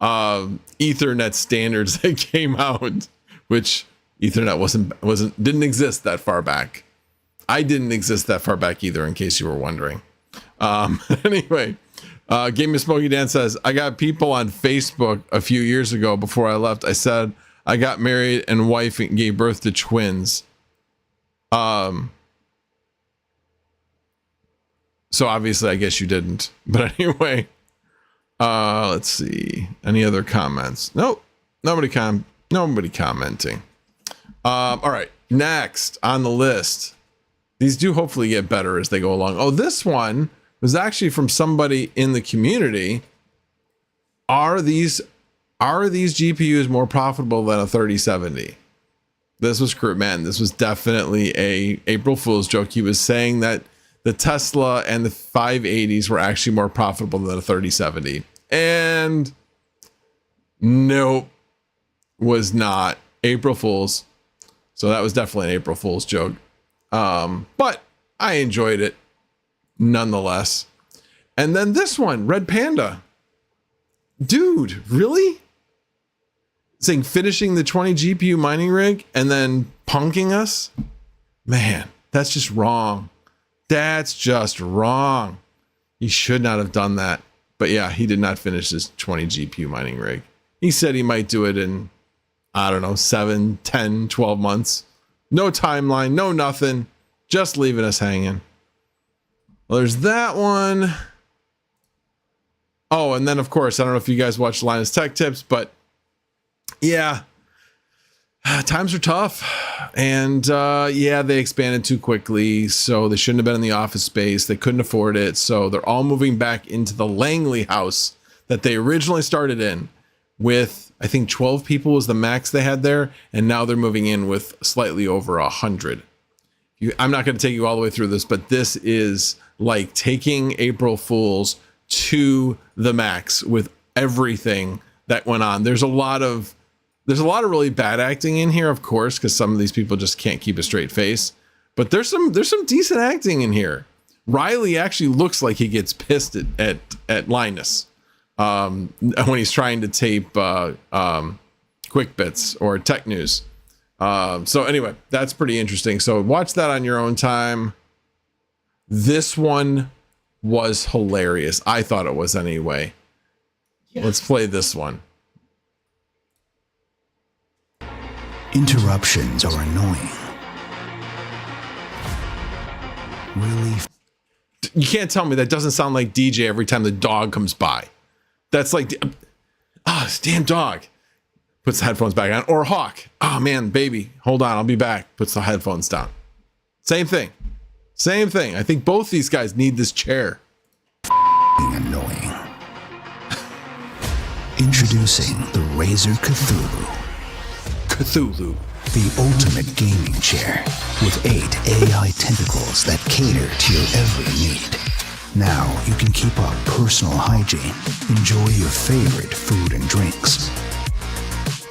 Ethernet standards that came out, which Ethernet didn't exist that far back. I didn't exist that far back either, in case you were wondering. Anyway, Game of Smokey Dan says, I got people on Facebook a few years ago before I left. I said I got married and wife and gave birth to twins. So obviously I guess you didn't, but anyway, let's see, any other comments? Nope. Nobody commenting. All right, next on the list. These do hopefully get better as they go along. Oh, this one was actually from somebody in the community. Are these GPUs more profitable than a 3070? This was man. This was definitely a April Fool's joke. He was saying that the Tesla and the 580s were actually more profitable than a 3070. And nope, was not. April Fool's. So that was definitely an April Fool's joke. But I enjoyed it nonetheless. And then this one, Red Panda. Dude, really? Saying finishing the 20 GPU mining rig and then punking us? Man, that's just wrong. That's just wrong. He should not have done that. But yeah, he did not finish his 20 GPU mining rig. He said he might do it in, I don't know, 7, 10, 12 months. No timeline, no nothing. Just leaving us hanging. Well, there's that one. Oh, and then of course, I don't know if you guys watch Linus Tech Tips, but yeah, times are tough. And yeah, they expanded too quickly, so they shouldn't have been in the office space. They couldn't afford it, so they're all moving back into the Langley house that they originally started in with, I think 12 people was the max they had there, and now they're moving in with slightly over 100. I'm not going to take you all the way through this, but this is like taking April Fools to the max with everything that went on. There's a lot of really bad acting in here, of course, because some of these people just can't keep a straight face. But there's some decent acting in here. Riley actually looks like he gets pissed at Linus when he's trying to tape Quick Bits or Tech News. So anyway, that's pretty interesting. So watch that on your own time. This one was hilarious. I thought it was anyway. Yeah. Let's play this one. Interruptions are annoying. Really? You can't tell me that doesn't sound like DJ every time the dog comes by. That's like, this damn dog. Puts the headphones back on. Or Hawk. Oh man, baby, hold on, I'll be back. Puts the headphones down. Same thing. Same thing. I think both these guys need this chair. Annoying. Introducing the Razer Cthulhu. Cthulhu. The ultimate gaming chair with 8 AI tentacles that cater to your every need. Now you can keep up personal hygiene, enjoy your favorite food and drinks,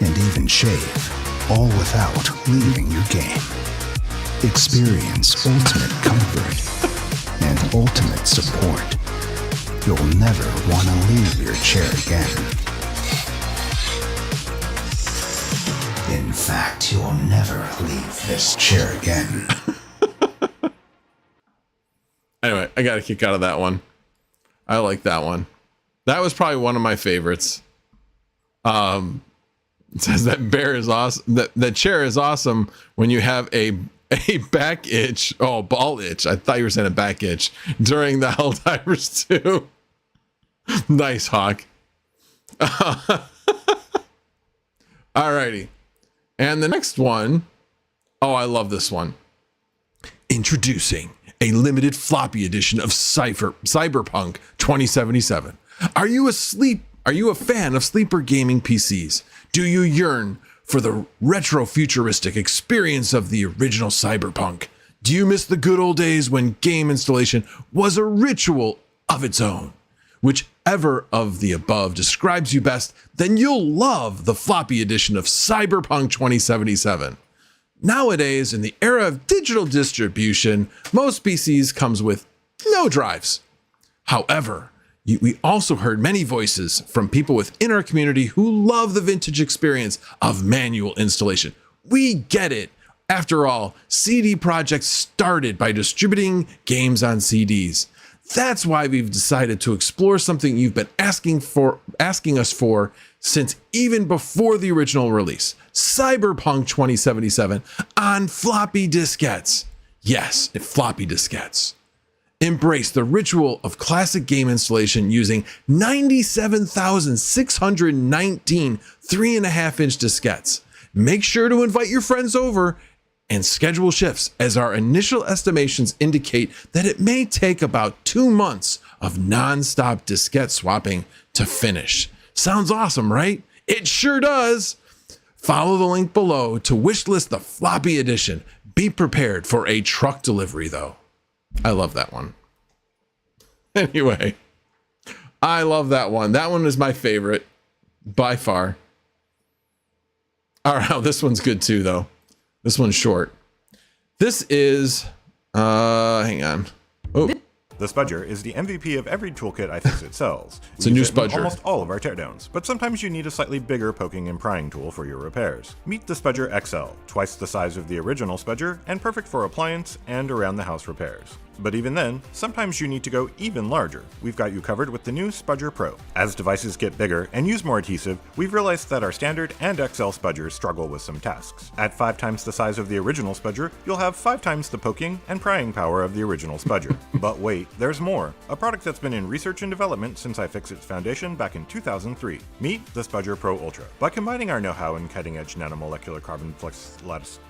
and even shave, all without leaving your game. Experience ultimate comfort and ultimate support. You'll never want to leave your chair again. In fact, you'll never leave this chair again. Anyway, I got a kick out of that one. I like that one. That was probably one of my favorites. It says that bear is awesome. That chair is awesome when you have a back itch. Oh, ball itch. I thought you were saying a back itch during the Helldivers 2. Nice, Hawk. Alrighty. And the next one. Oh, I love this one. Introducing a limited floppy edition of Cyberpunk 2077. Are you a fan of sleeper gaming PCs? Do you yearn for the retro-futuristic experience of the original Cyberpunk? Do you miss the good old days when game installation was a ritual of its own? Whichever of the above describes you best, then you'll love the floppy edition of Cyberpunk 2077. Nowadays, in the era of digital distribution, most PCs comes with no drives. However, we also heard many voices from people within our community who love the vintage experience of manual installation. We get it. After all, CD Projekt started by distributing games on CDs. That's why we've decided to explore something you've been asking us for since even before the original release, Cyberpunk 2077 on floppy diskettes. Yes, floppy diskettes. Embrace the ritual of classic game installation using 97,619 3.5-inch diskettes. Make sure to invite your friends over and schedule shifts, as our initial estimations indicate that it may take about 2 months of non-stop diskette swapping to finish. Sounds awesome, right? It sure does. Follow the link below to wishlist the floppy edition. Be prepared for a truck delivery, though. I love that one. Anyway, I love that one. That one is my favorite by far. All right, this one's good too, though. This one's short. This is, hang on. Oh, The Spudger is the MVP of every toolkit iFixit sells. It's a new use it in Spudger. almost all of our teardowns, but sometimes you need a slightly bigger poking and prying tool for your repairs. Meet the Spudger XL, twice the size of the original Spudger, and perfect for appliance and around the house repairs. But even then, sometimes you need to go even larger. We've got you covered with the new Spudger Pro. As devices get bigger and use more adhesive, we've realized that our standard and XL Spudgers struggle with some tasks. At 5 times the size of the original Spudger, you'll have 5 times the poking and prying power of the original Spudger. But wait, there's more. A product that's been in research and development since iFixit's foundation back in 2003. Meet the Spudger Pro Ultra. By combining our know-how in cutting-edge nanomolecular carbon flex lattice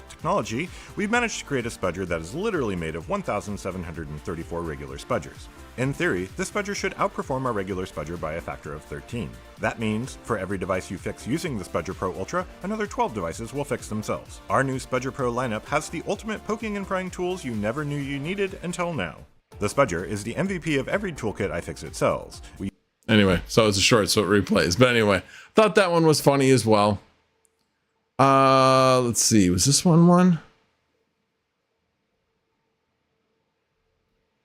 technology, we've managed to create a Spudger that is literally made of 1,734 regular Spudgers. In theory, this Spudger should outperform our regular Spudger by a factor of 13. That means, for every device you fix using the Spudger Pro Ultra, another 12 devices will fix themselves. Our new Spudger Pro lineup has the ultimate poking and prying tools you never knew you needed until now. The Spudger is the MVP of every toolkit iFixit sells. anyway, so it's a short, so it replays. But anyway, thought that one was funny as well. Let's see. Was this one?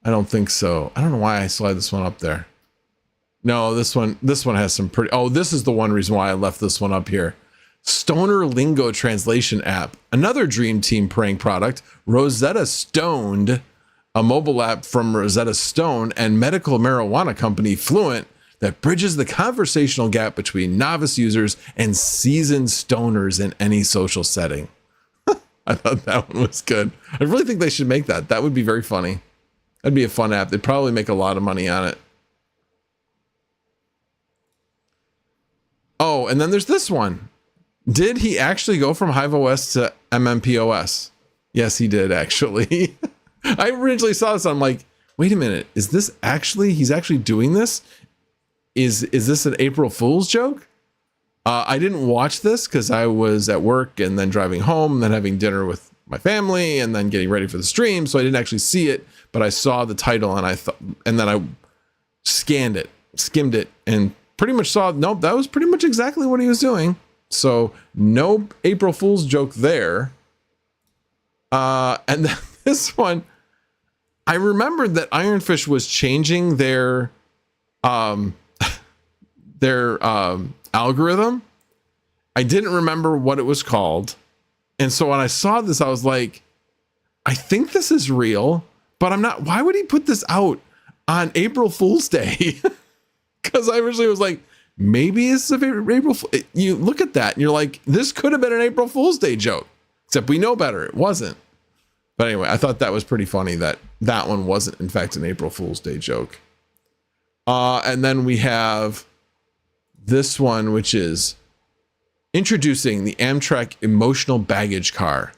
I don't think so. I don't know why I slide this one up there. No, this one has some pretty, oh, this is the one reason why I left this one up here. Stoner Lingo Translation App. Another Dream Team prank product, Rosetta Stoned, a mobile app from Rosetta Stone and medical marijuana company Fluent that bridges the conversational gap between novice users and seasoned stoners in any social setting. I thought that one was good. I really think they should make that. That would be very funny. That'd be a fun app. They'd probably make a lot of money on it. Oh, and then there's this one. Did he actually go from Hive OS to MMPOS? Yes, he did, actually. I originally saw this. I'm like, wait a minute. Is this actually, he's actually doing this? Is this an April Fool's joke? I didn't watch this because I was at work and then driving home and then having dinner with my family and then getting ready for the stream. So I didn't actually see it, but I saw the title and I thought, and then I skimmed it and pretty much saw, nope, that was pretty much exactly what he was doing. So no April Fool's joke there. And then this one, I remembered that Ironfish was changing their algorithm. I didn't remember what it was called. And so when I saw this, I was like, I think this is real, but I'm not. Why would he put this out on April Fool's Day? Because I originally was like, maybe it's a April Fool. You look at that and you're like, this could have been an April Fool's Day joke, except we know better. It wasn't. But anyway, I thought that was pretty funny that that one wasn't, in fact, an April Fool's Day joke. And then we have this one, which is introducing the Amtrak emotional baggage car.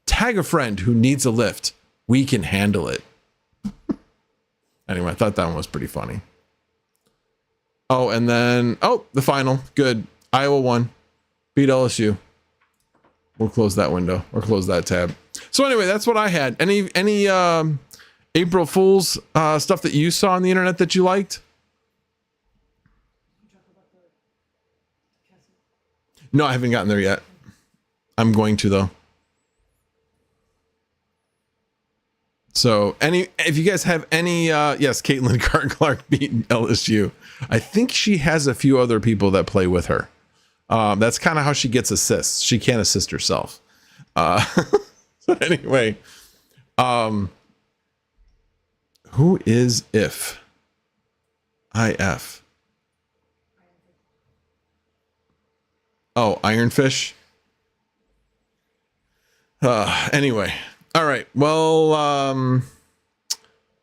Tag a friend who needs a lift. We can handle it. Anyway, I thought that one was pretty funny. Oh, and then, the final. Good. Iowa won. Beat LSU. We'll close that window or close that tab. So anyway, that's what I had. Any April Fool's stuff that you saw on the internet that you liked? No, I haven't gotten there yet. I'm going to though. So if you guys have any, yes, Caitlin Clark beat LSU. I think she has a few other people that play with her. That's kind of how she gets assists. She can't assist herself. So anyway, who is IF? Oh, Ironfish. Anyway. All right. Well,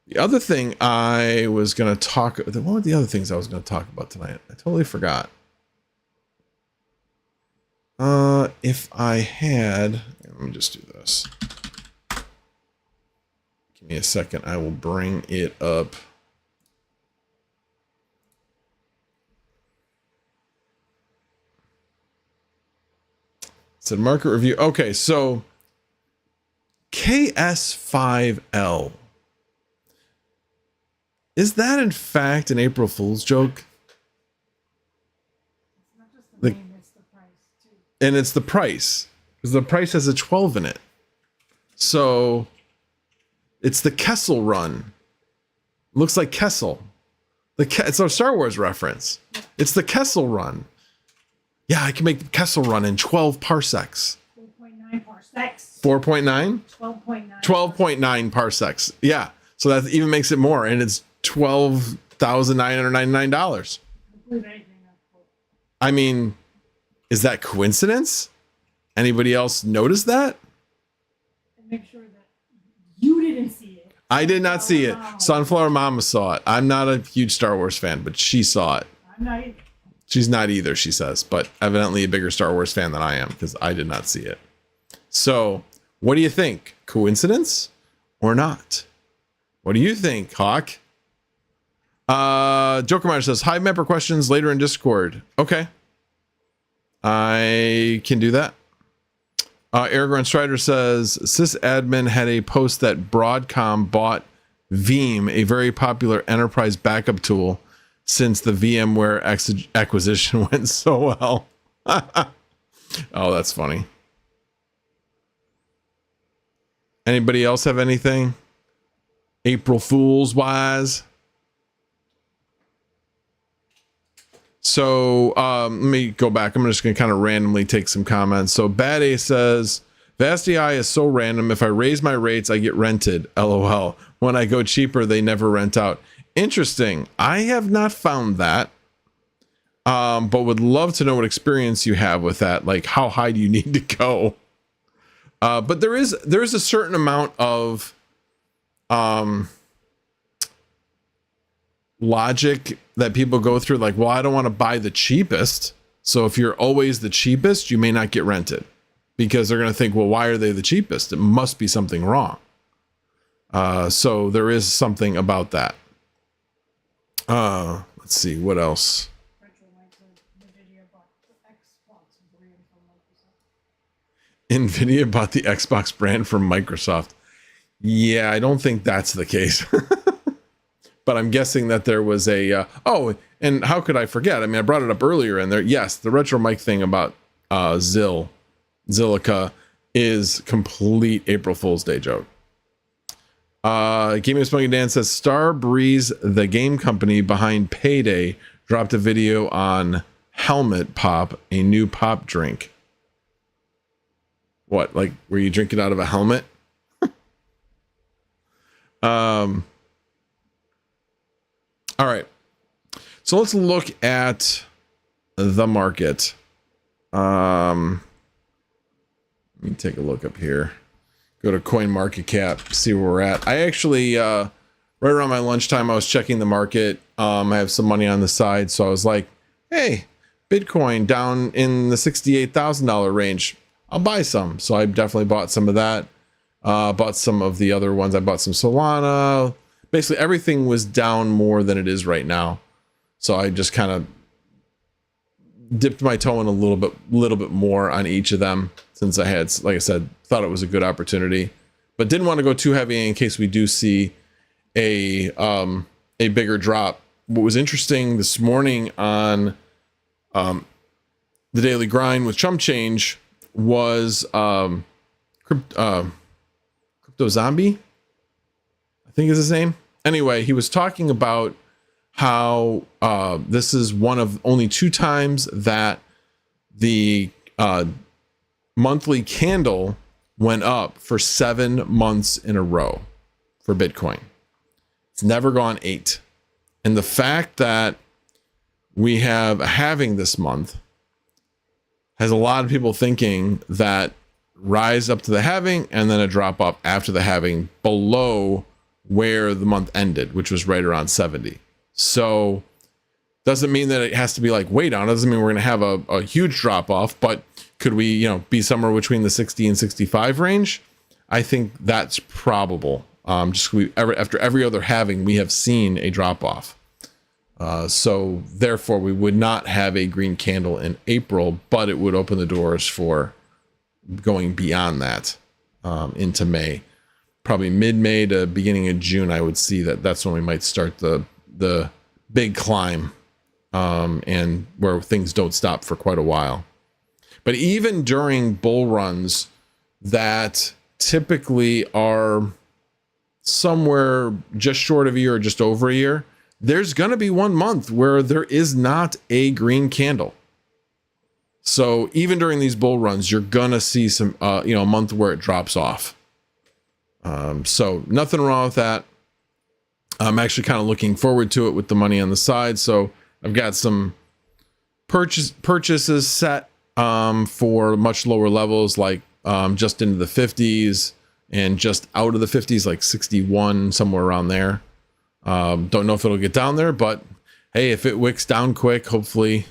the other thing I was going to talk, what were the other things I was going to talk about tonight? I totally forgot. If I had, let me just do this. Give me a second. I will bring it up. It's a market review. Okay, so KS5L. Is that in fact an April Fool's joke? It's not just the name, it's the price too. And it's the price. because the price has a 12 in it. So it's the Kessel Run. Looks like Kessel. It's a Star Wars reference. It's the Kessel Run. Yeah, I can make the Kessel Run in 12 parsecs. 4.9 parsecs. 4.9? 12.9. 12.9 parsecs. Yeah. So that even makes it more. And it's $12,999. I mean, is that coincidence? Anybody else notice that? And make sure that you didn't see it. I did not see it. Sunflower Mama saw it. I'm not a huge Star Wars fan, but she saw it. I'm not either. She's not either, she says, but evidently a bigger Star Wars fan than I am because I did not see it. So, what do you think? Coincidence or not? What do you think, Hawk? Joker Miner says, hi, member questions later in Discord. Okay. I can do that. Argon Strider says, sysadmin had a post that Broadcom bought Veeam, a very popular enterprise backup tool, since the VMware acquisition went so well. Oh, that's funny. Anybody else have anything? April Fool's wise? So let me go back. I'm just going to kind of randomly take some comments. So Bad A says, Vast AI is so random. If I raise my rates, I get rented. LOL. When I go cheaper, they never rent out. Interesting. I have not found that. But would love to know what experience you have with that. Like, how high do you need to go? But there is a certain amount of logic that people go through. Like, well, I don't want to buy the cheapest. So if you're always the cheapest, you may not get rented because they're going to think, well, why are they the cheapest? It must be something wrong. So there is something about that. Let's see what else. NVIDIA bought the Xbox brand from Microsoft. Yeah, I don't think that's the case. But I'm guessing that there was a... oh, and how could I forget? I mean, I brought it up earlier in there. Yes, the retro mic thing about Zilliqa is complete April Fool's Day joke. Gaming Smoking Dan says, Starbreeze, the game company behind Payday, dropped a video on Helmet Pop, a new pop drink. What, like where you drink it out of a helmet? All right. So let's look at the market. Let me take a look up here. Go to CoinMarketCap, see where we're at. I actually, right around my lunchtime, I was checking the market. I have some money on the side. So I was like, hey, Bitcoin down in the $68,000 range. I'll buy some. So I definitely bought some of that. Bought some of the other ones. I bought some Solana. Basically, everything was down more than it is right now. So I just kind of dipped my toe in a little bit more on each of them since I had, like I said, thought it was a good opportunity, but didn't want to go too heavy in case we do see a bigger drop. What was interesting this morning on the Daily Grind with Chump Change was Crypto Zombie, I think is his name. Anyway, he was talking about how this is one of only 2 times that the monthly candle went up for 7 months in a row for Bitcoin. It's never gone 8. And the fact that we have a halving this month has a lot of people thinking that rise up to the halving and then a drop off after the halving below where the month ended, which was right around 70. So doesn't mean that it has to be like way down. It doesn't mean we're going to have a huge drop off, but could we, be somewhere between the 60 and 65 range? I think that's probable. After every other halving, we have seen a drop off. So therefore we would not have a green candle in April, but it would open the doors for going beyond that into May. Probably mid-May to beginning of June, I would see that's when we might start the big climb and where things don't stop for quite a while. But even during bull runs that typically are somewhere just short of a year or just over a year, there's going to be 1 month where there is not a green candle. So even during these bull runs, you're going to see some, a month where it drops off. So nothing wrong with that. I'm actually kind of looking forward to it with the money on the side. So I've got some purchases set for much lower levels, like just into the 50s and just out of the 50s, like 61, somewhere around there. Don't know if it'll get down there, but hey, if it wicks down quick, hopefully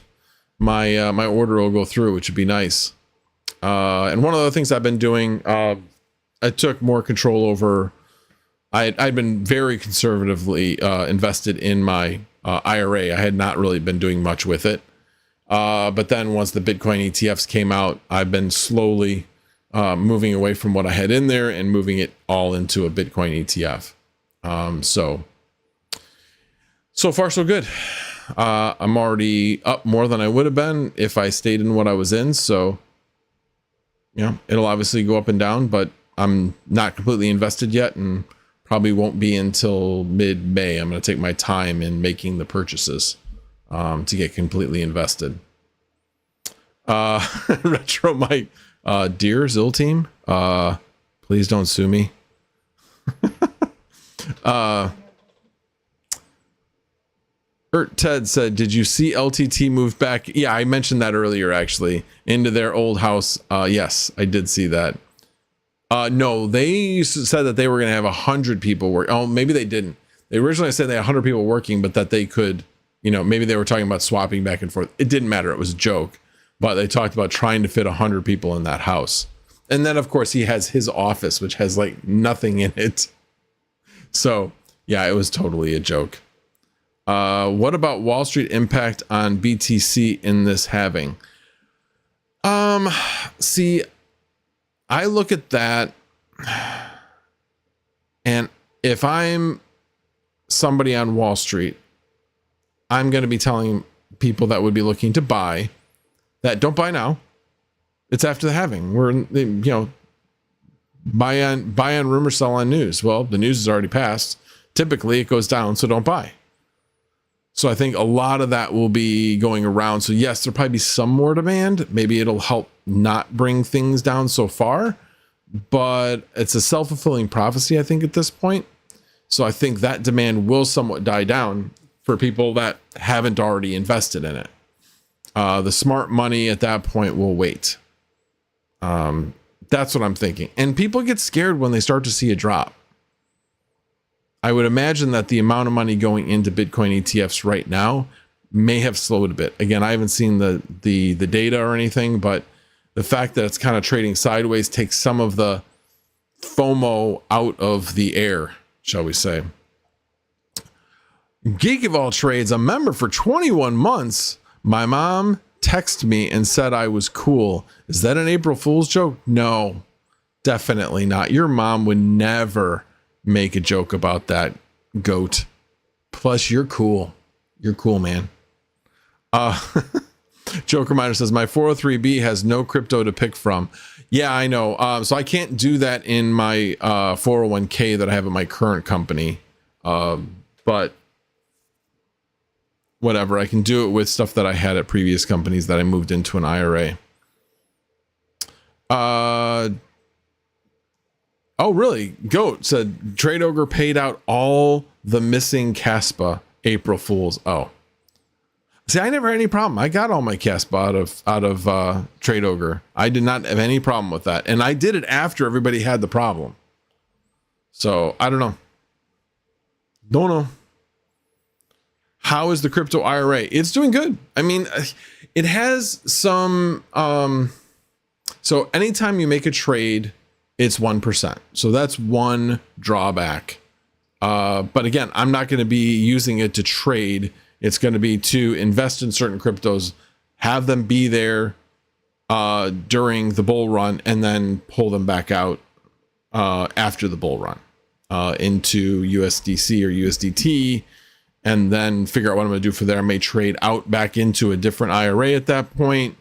my my order will go through, which would be nice. And one of the things I've been doing, I took more control over. I'd been very conservatively invested in my IRA. I had not really been doing much with it. But then once the Bitcoin ETFs came out, I've been slowly moving away from what I had in there and moving it all into a Bitcoin ETF. So far, so good. I'm already up more than I would have been if I stayed in what I was in. So, it'll obviously go up and down, but I'm not completely invested yet and probably won't be until mid-May. I'm going to take my time in making the purchases to get completely invested. Retro Mike, dear Zil team, please don't sue me. Ted said, did you see LTT move back? Yeah, I mentioned that earlier, actually, into their old house. Yes, I did see that. No, they said that they were going to have 100 people work. Oh, maybe they didn't. They originally said they had 100 people working, but that they could, maybe they were talking about swapping back and forth. It didn't matter. It was a joke, but they talked about trying to fit 100 people in that house. And then, of course, he has his office, which has like nothing in it. So yeah, it was totally a joke. What about Wall Street impact on BTC in this halving? See, I look at that, and if I'm somebody on Wall Street, I'm going to be telling people that would be looking to buy that don't buy now. It's after the halving. We're, buy on rumor, sell on news. Well, the news is already passed. Typically it goes down, so don't buy. So I think a lot of that will be going around. So yes, there'll probably be some more demand. Maybe it'll help not bring things down so far, but it's a self-fulfilling prophecy, I think, at this point. So I think that demand will somewhat die down for people that haven't already invested in it. The smart money at that point will wait. That's what I'm thinking. And people get scared when they start to see a drop. I would imagine that the amount of money going into Bitcoin ETFs right now may have slowed a bit. Again, I haven't seen the data or anything, but the fact that it's kind of trading sideways takes some of the FOMO out of the air, shall we say. Geek of all trades, a member for 21 months. My mom texted me and said I was cool. Is that an April Fool's joke? No, definitely not. Your mom would never make a joke about that, goat. Plus, you're cool. You're cool, man. Joker Miner says, my 403B has no crypto to pick from. Yeah, I know. So I can't do that in my 401k that I have in my current company. But whatever, I can do it with stuff that I had at previous companies that I moved into an IRA. Oh, really? Goat said Trade Ogre paid out all the missing Caspa April Fools. Oh, see, I never had any problem. I got all my Caspa out of Trade Ogre. I did not have any problem with that, and I did it after everybody had the problem. So I don't know. Don't know. How is the crypto IRA? It's doing good. I mean, it has some. So anytime you make a trade, it's 1%. So that's one drawback. But again, I'm not going to be using it to trade. It's going to be to invest in certain cryptos, have them be there during the bull run, and then pull them back out after the bull run into USDC or USDT, and then figure out what I'm going to do for there. I may trade out back into a different IRA at that point.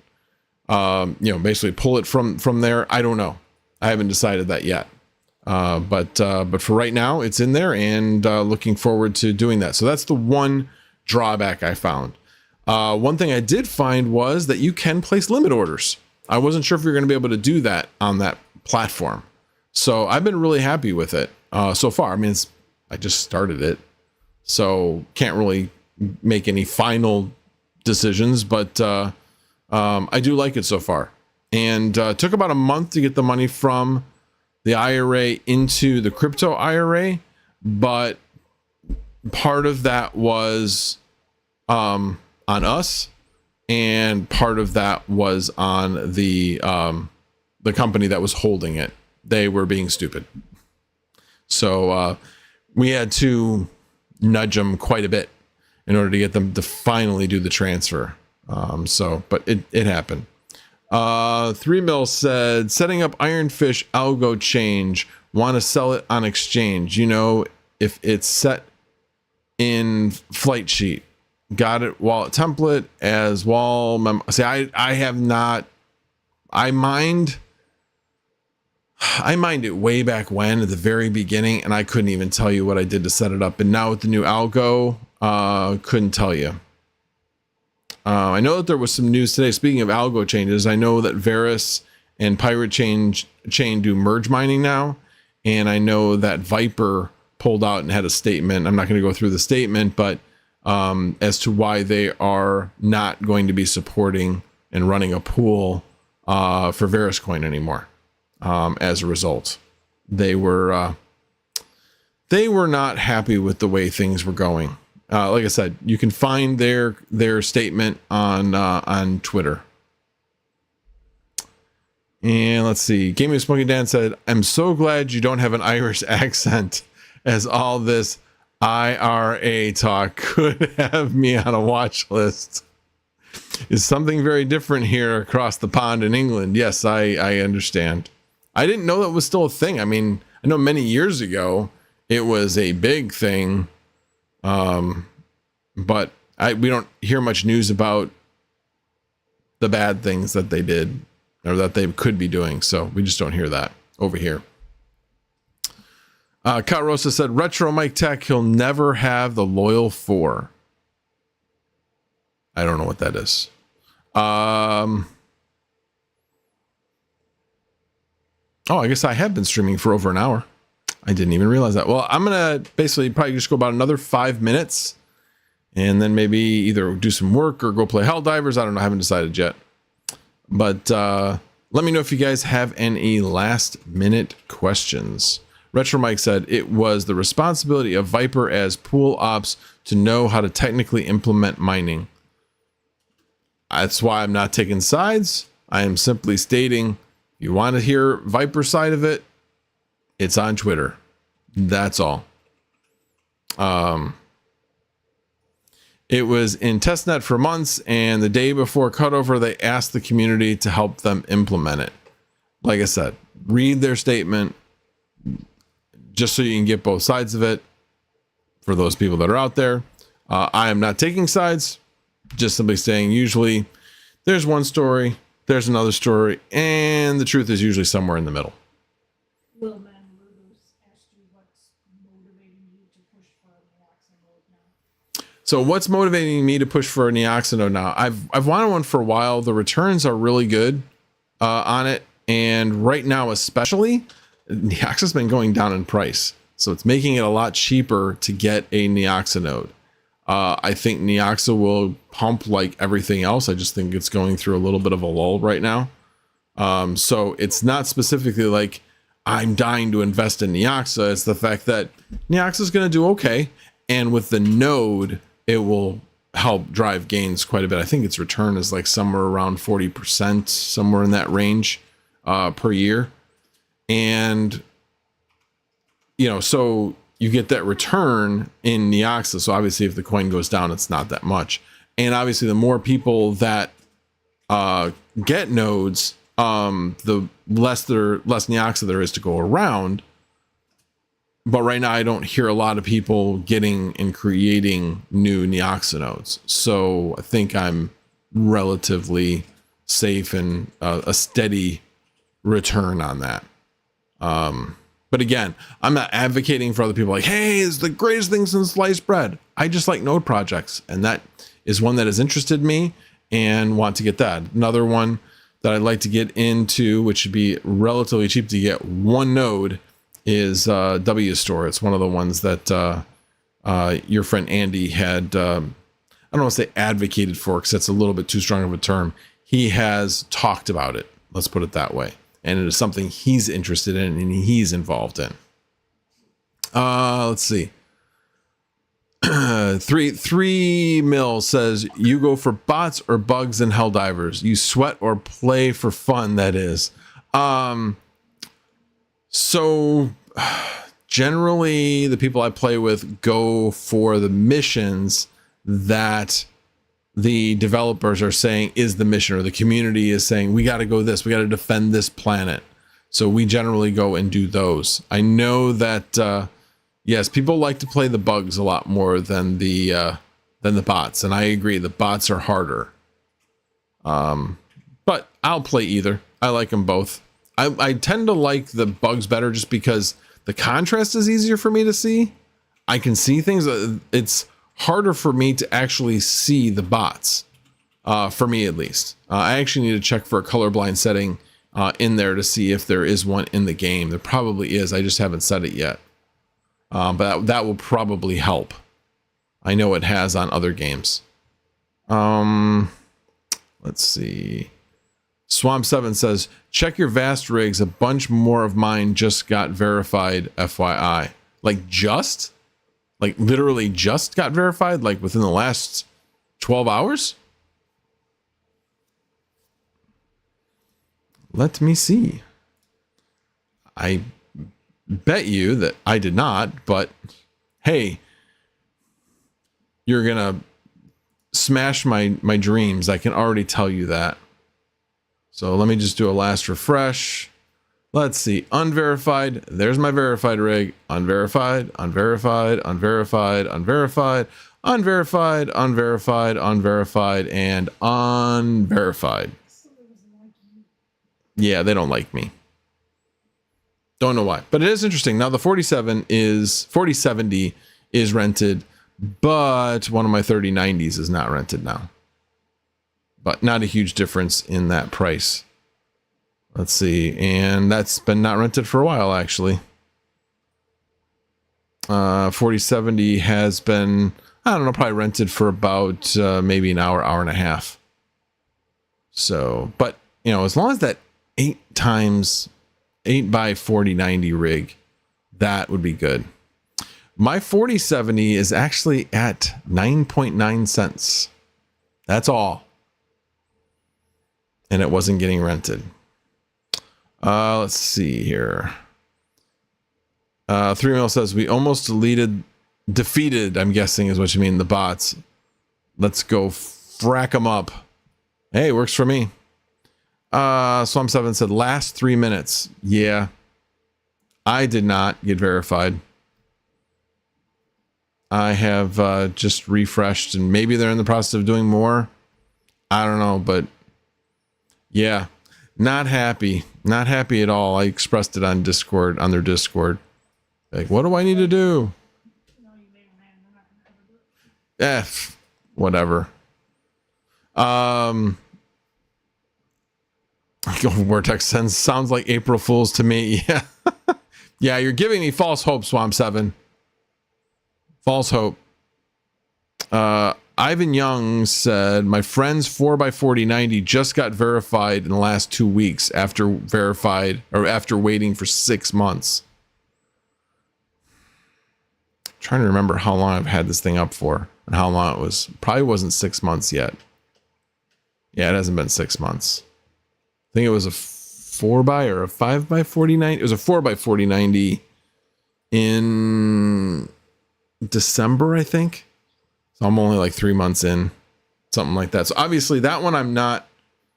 basically pull it from there. I don't know. I haven't decided that yet. But for right now, it's in there, and looking forward to doing that. So that's the one drawback I found. One thing I did find was that you can place limit orders. I wasn't sure if you're going to be able to do that on that platform. So I've been really happy with it so far. I mean, I just started it, so can't really make any final decisions, but I do like it so far. And took about a month to get the money from the IRA into the crypto IRA, but part of that was on us, and part of that was on the company that was holding it. They were being stupid. So we had to nudge them quite a bit in order to get them to finally do the transfer. But it happened. 3 Mil said, setting up Ironfish algo change, want to sell it on exchange. If it's set in flight sheet, got it wallet template as wall see, I have not. I mined it way back when, at the very beginning, and I couldn't even tell you what I did to set it up. And now with the new algo, couldn't tell you. I know that there was some news today. Speaking of algo changes, I know that Varus and Pirate Chain do merge mining now, and I know that Viper pulled out and had a statement. I'm not going to go through the statement, but as to why they are not going to be supporting and running a pool for Varus Coin anymore. As a result, they were not happy with the way things were going. Like I said, you can find their statement on Twitter. And let's see. Gaming with Smoky Dan said, I'm so glad you don't have an Irish accent, as all this IRA talk could have me on a watch list. Is something very different here across the pond in England. Yes, I understand. I didn't know that was still a thing. I mean, I know many years ago it was a big thing. But we don't hear much news about the bad things that they did or that they could be doing. So we just don't hear that over here. Kat Rosa said, Retro Mike Tech, he'll never have the Loyal 4. I don't know what that is. Oh, I guess I have been streaming for over an hour. I didn't even realize that. Well, I'm going to basically probably just go about another 5 minutes and then maybe either do some work or go play Helldivers. I don't know. I haven't decided yet. But let me know if you guys have any last minute questions. Retro Mike said it was the responsibility of Viper as pool ops to know how to technically implement mining. That's why I'm not taking sides. I am simply stating, you want to hear Viper side of it, it's on Twitter. That's all. It was in testnet for months, and the day before cutover, they asked the community to help them implement it. Like I said, read their statement just so you can get both sides of it for those people that are out there. I am not taking sides, just simply saying usually there's one story, there's another story, and the truth is usually somewhere in the middle. Will Man Rudus asked you what's motivating you to push for the Oxenode now? So what's motivating me to push for a Nioxinode now? I've wanted one for a while. The returns are really good on it, and right now especially, Niox's been going down in price, so it's making it a lot cheaper to get a Nioxinode. I think Nioxa will pump like everything else. I just think it's going through a little bit of a lull right now. So it's not specifically like I'm dying to invest in Nioxa. It's the fact that Nioxa is going to do okay, and with the node, it will help drive gains quite a bit. I think its return is like somewhere around 40%, somewhere in that range per year. And, so you get that return in Nioxa. So obviously if the coin goes down, it's not that much. And obviously the more people that get nodes, the less Nioxa there is to go around. But right now I don't hear a lot of people getting and creating new Nioxa nodes. So I think I'm relatively safe and a steady return on that. But again, I'm not advocating for other people like, hey, it's the greatest thing since sliced bread. I just like node projects, and that is one that has interested me and want to get that. Another one that I'd like to get into, which would be relatively cheap to get one node, is W Store. It's one of the ones that your friend Andy had, I don't want to say advocated for, because that's a little bit too strong of a term. He has talked about it. Let's put it that way. And it is something he's interested in and he's involved in. Let's see. 3 mil says, you go for bots or bugs and Helldivers. You sweat or play for fun, that is. So generally the people I play with go for the missions that the developers are saying is the mission, or the community is saying, we got to go this, we got to defend this planet. So we generally go and do those. I know that, yes, people like to play the bugs a lot more than the bots. And I agree, the bots are harder. But I'll play either. I like them both. I tend to like the bugs better just because the contrast is easier for me to see. I can see things. It's harder for me to actually see the bots, for me at least. I actually need to check for a colorblind setting in there to see if there is one in the game. There probably is. I just haven't set it yet. But that will probably help. I know it has on other games. Let's see. Swamp7 says, check your vast rigs. A bunch more of mine just got verified, FYI. Like just? Like literally just got verified? Like within the last 12 hours? Let me see. I bet you that I did not, but hey, you're gonna smash my dreams. I can already tell you that. So let me just do a last refresh. Let's see. Unverified. There's my verified rig. Unverified, unverified, unverified, unverified, unverified, unverified, unverified, and unverified. Yeah, they don't like me. Don't know why, but it is interesting. Now the 4070 is rented, but one of my 3090s is not rented now. But not a huge difference in that price. Let's see, and that's been not rented for a while actually. 4070 has been, I don't know, probably rented for about maybe an hour, hour and a half. So, but you know, as long as that 8 by 4090 rig, that would be good. My 4070 is actually at 9.9 cents. That's all. And it wasn't getting rented. Let's see here. 3 mil says, we almost defeated, I'm guessing is what you mean, the bots. Let's go frack them up. Hey, works for me. Swamp7 said, last 3 minutes. Yeah. I did not get verified. I have just refreshed, and maybe they're in the process of doing more. I don't know, but yeah, not happy. Not happy at all. I expressed it on Discord, on their Discord. Like, what do I need to do? Whatever. Vortex sounds like April Fools to me. Yeah. Yeah, you're giving me false hope, Swamp7. False hope. Ivan Young said, my friend's 4x4090 just got verified in the last 2 weeks after waiting for 6 months. I'm trying to remember how long I've had this thing up for and how long it was. Probably wasn't 6 months yet. Yeah, it hasn't been 6 months. I think it was a 4x or a 5x4090. It was a 4x4090 in December, I think. So I'm only like 3 months in, something like that. So obviously that one I'm not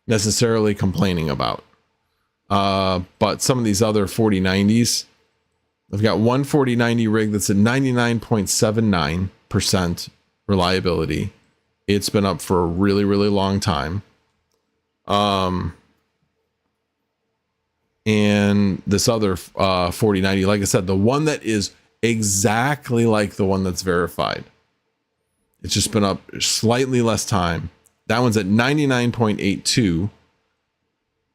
necessarily complaining about. But some of these other 4090s, I've got one 4090 rig that's at 99.79% reliability. It's been up for a really, really long time. And this other 4090, like I said, the one that is exactly like the one that's verified. It's just been up slightly less time. That one's at 99.82.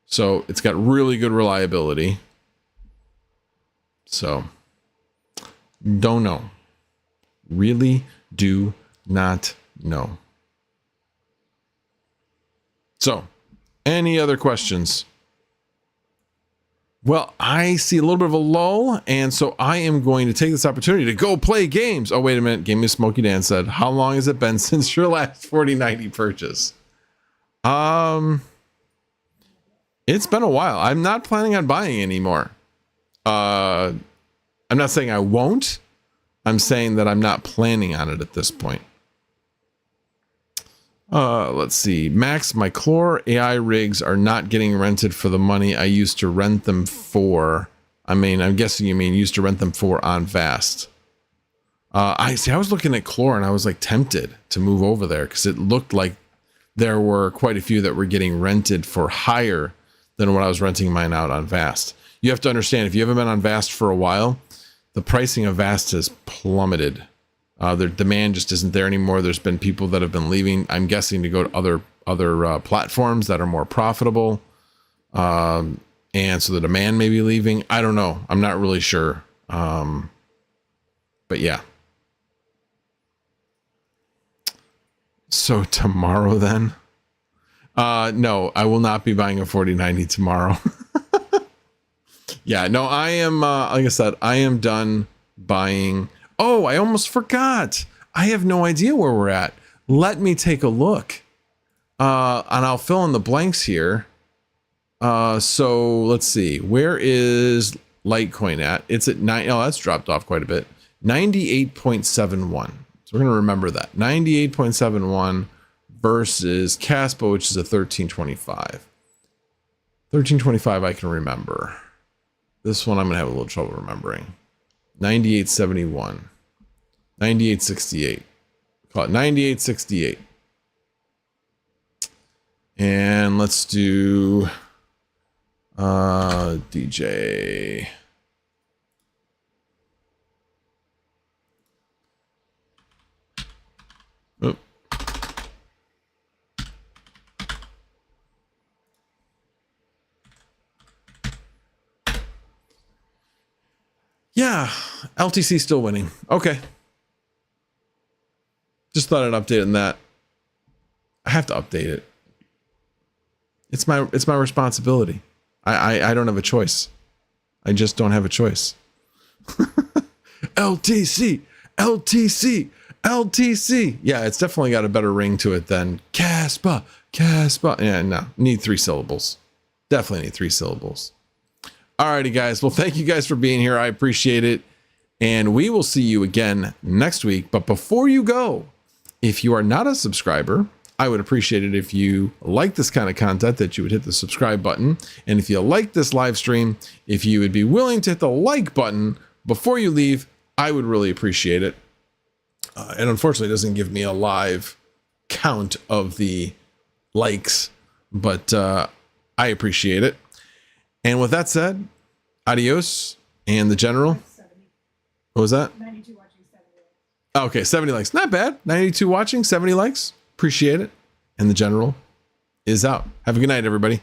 So it's got really good reliability. So don't know. Really do not know. So any other questions? Well, I see a little bit of a lull, and so I am going to take this opportunity to go play games. Oh, wait a minute. Game of Smokey Dan said, how long has it been since your last 4090 purchase? It's been a while. I'm not planning on buying anymore. I'm not saying I won't. I'm saying that I'm not planning on it at this point. Let's see. Max, my Clore AI rigs are not getting rented for the money I used to rent them for. I mean, I'm guessing you mean used to rent them for on Vast. I was looking at Clore and I was like tempted to move over there because it looked like there were quite a few that were getting rented for higher than what I was renting mine out on Vast. You have to understand, if you haven't been on Vast for a while, the pricing of Vast has plummeted. Their demand just isn't there anymore. There's been people that have been leaving, I'm guessing, to go to other platforms that are more profitable. And so the demand may be leaving. I don't know. I'm not really sure. But yeah. So tomorrow then? No, I will not be buying a 4090 tomorrow. Yeah, no, I am, like I said, I am done buying. Oh, I almost forgot. I have no idea where we're at. Let me take a look. And I'll fill in the blanks here. So let's see. Where is Litecoin at? It's at 9. Oh, that's dropped off quite a bit. 98.71. So we're going to remember that. 98.71 versus Caspa, which is a 1325. 1325 I can remember. This one I'm going to have a little trouble remembering. 98.71. 98.68. Call it 98.68. And let's do DJ. Oop. Yeah, LTC still winning. Okay. Just thought I'd update on that. I have to update it. It's my responsibility. I don't have a choice. I just don't have a choice. LTC, LTC, LTC. Yeah, it's definitely got a better ring to it than Caspa, Caspa. Yeah, no, need 3 syllables. Definitely need 3 syllables. Alrighty, guys. Well, thank you guys for being here. I appreciate it. And we will see you again next week. But before you go, if you are not a subscriber, I would appreciate it if you like this kind of content, that you would hit the subscribe button. And if you like this live stream, if you would be willing to hit the like button before you leave, I would really appreciate it. And unfortunately, it doesn't give me a live count of the likes, but I appreciate it. And with that said, adios. And the general. 70. What was that? 92 watching, 70. Okay, 70 likes. Not bad. 92 watching, 70 likes. Appreciate it. And the general is out. Have a good night, everybody.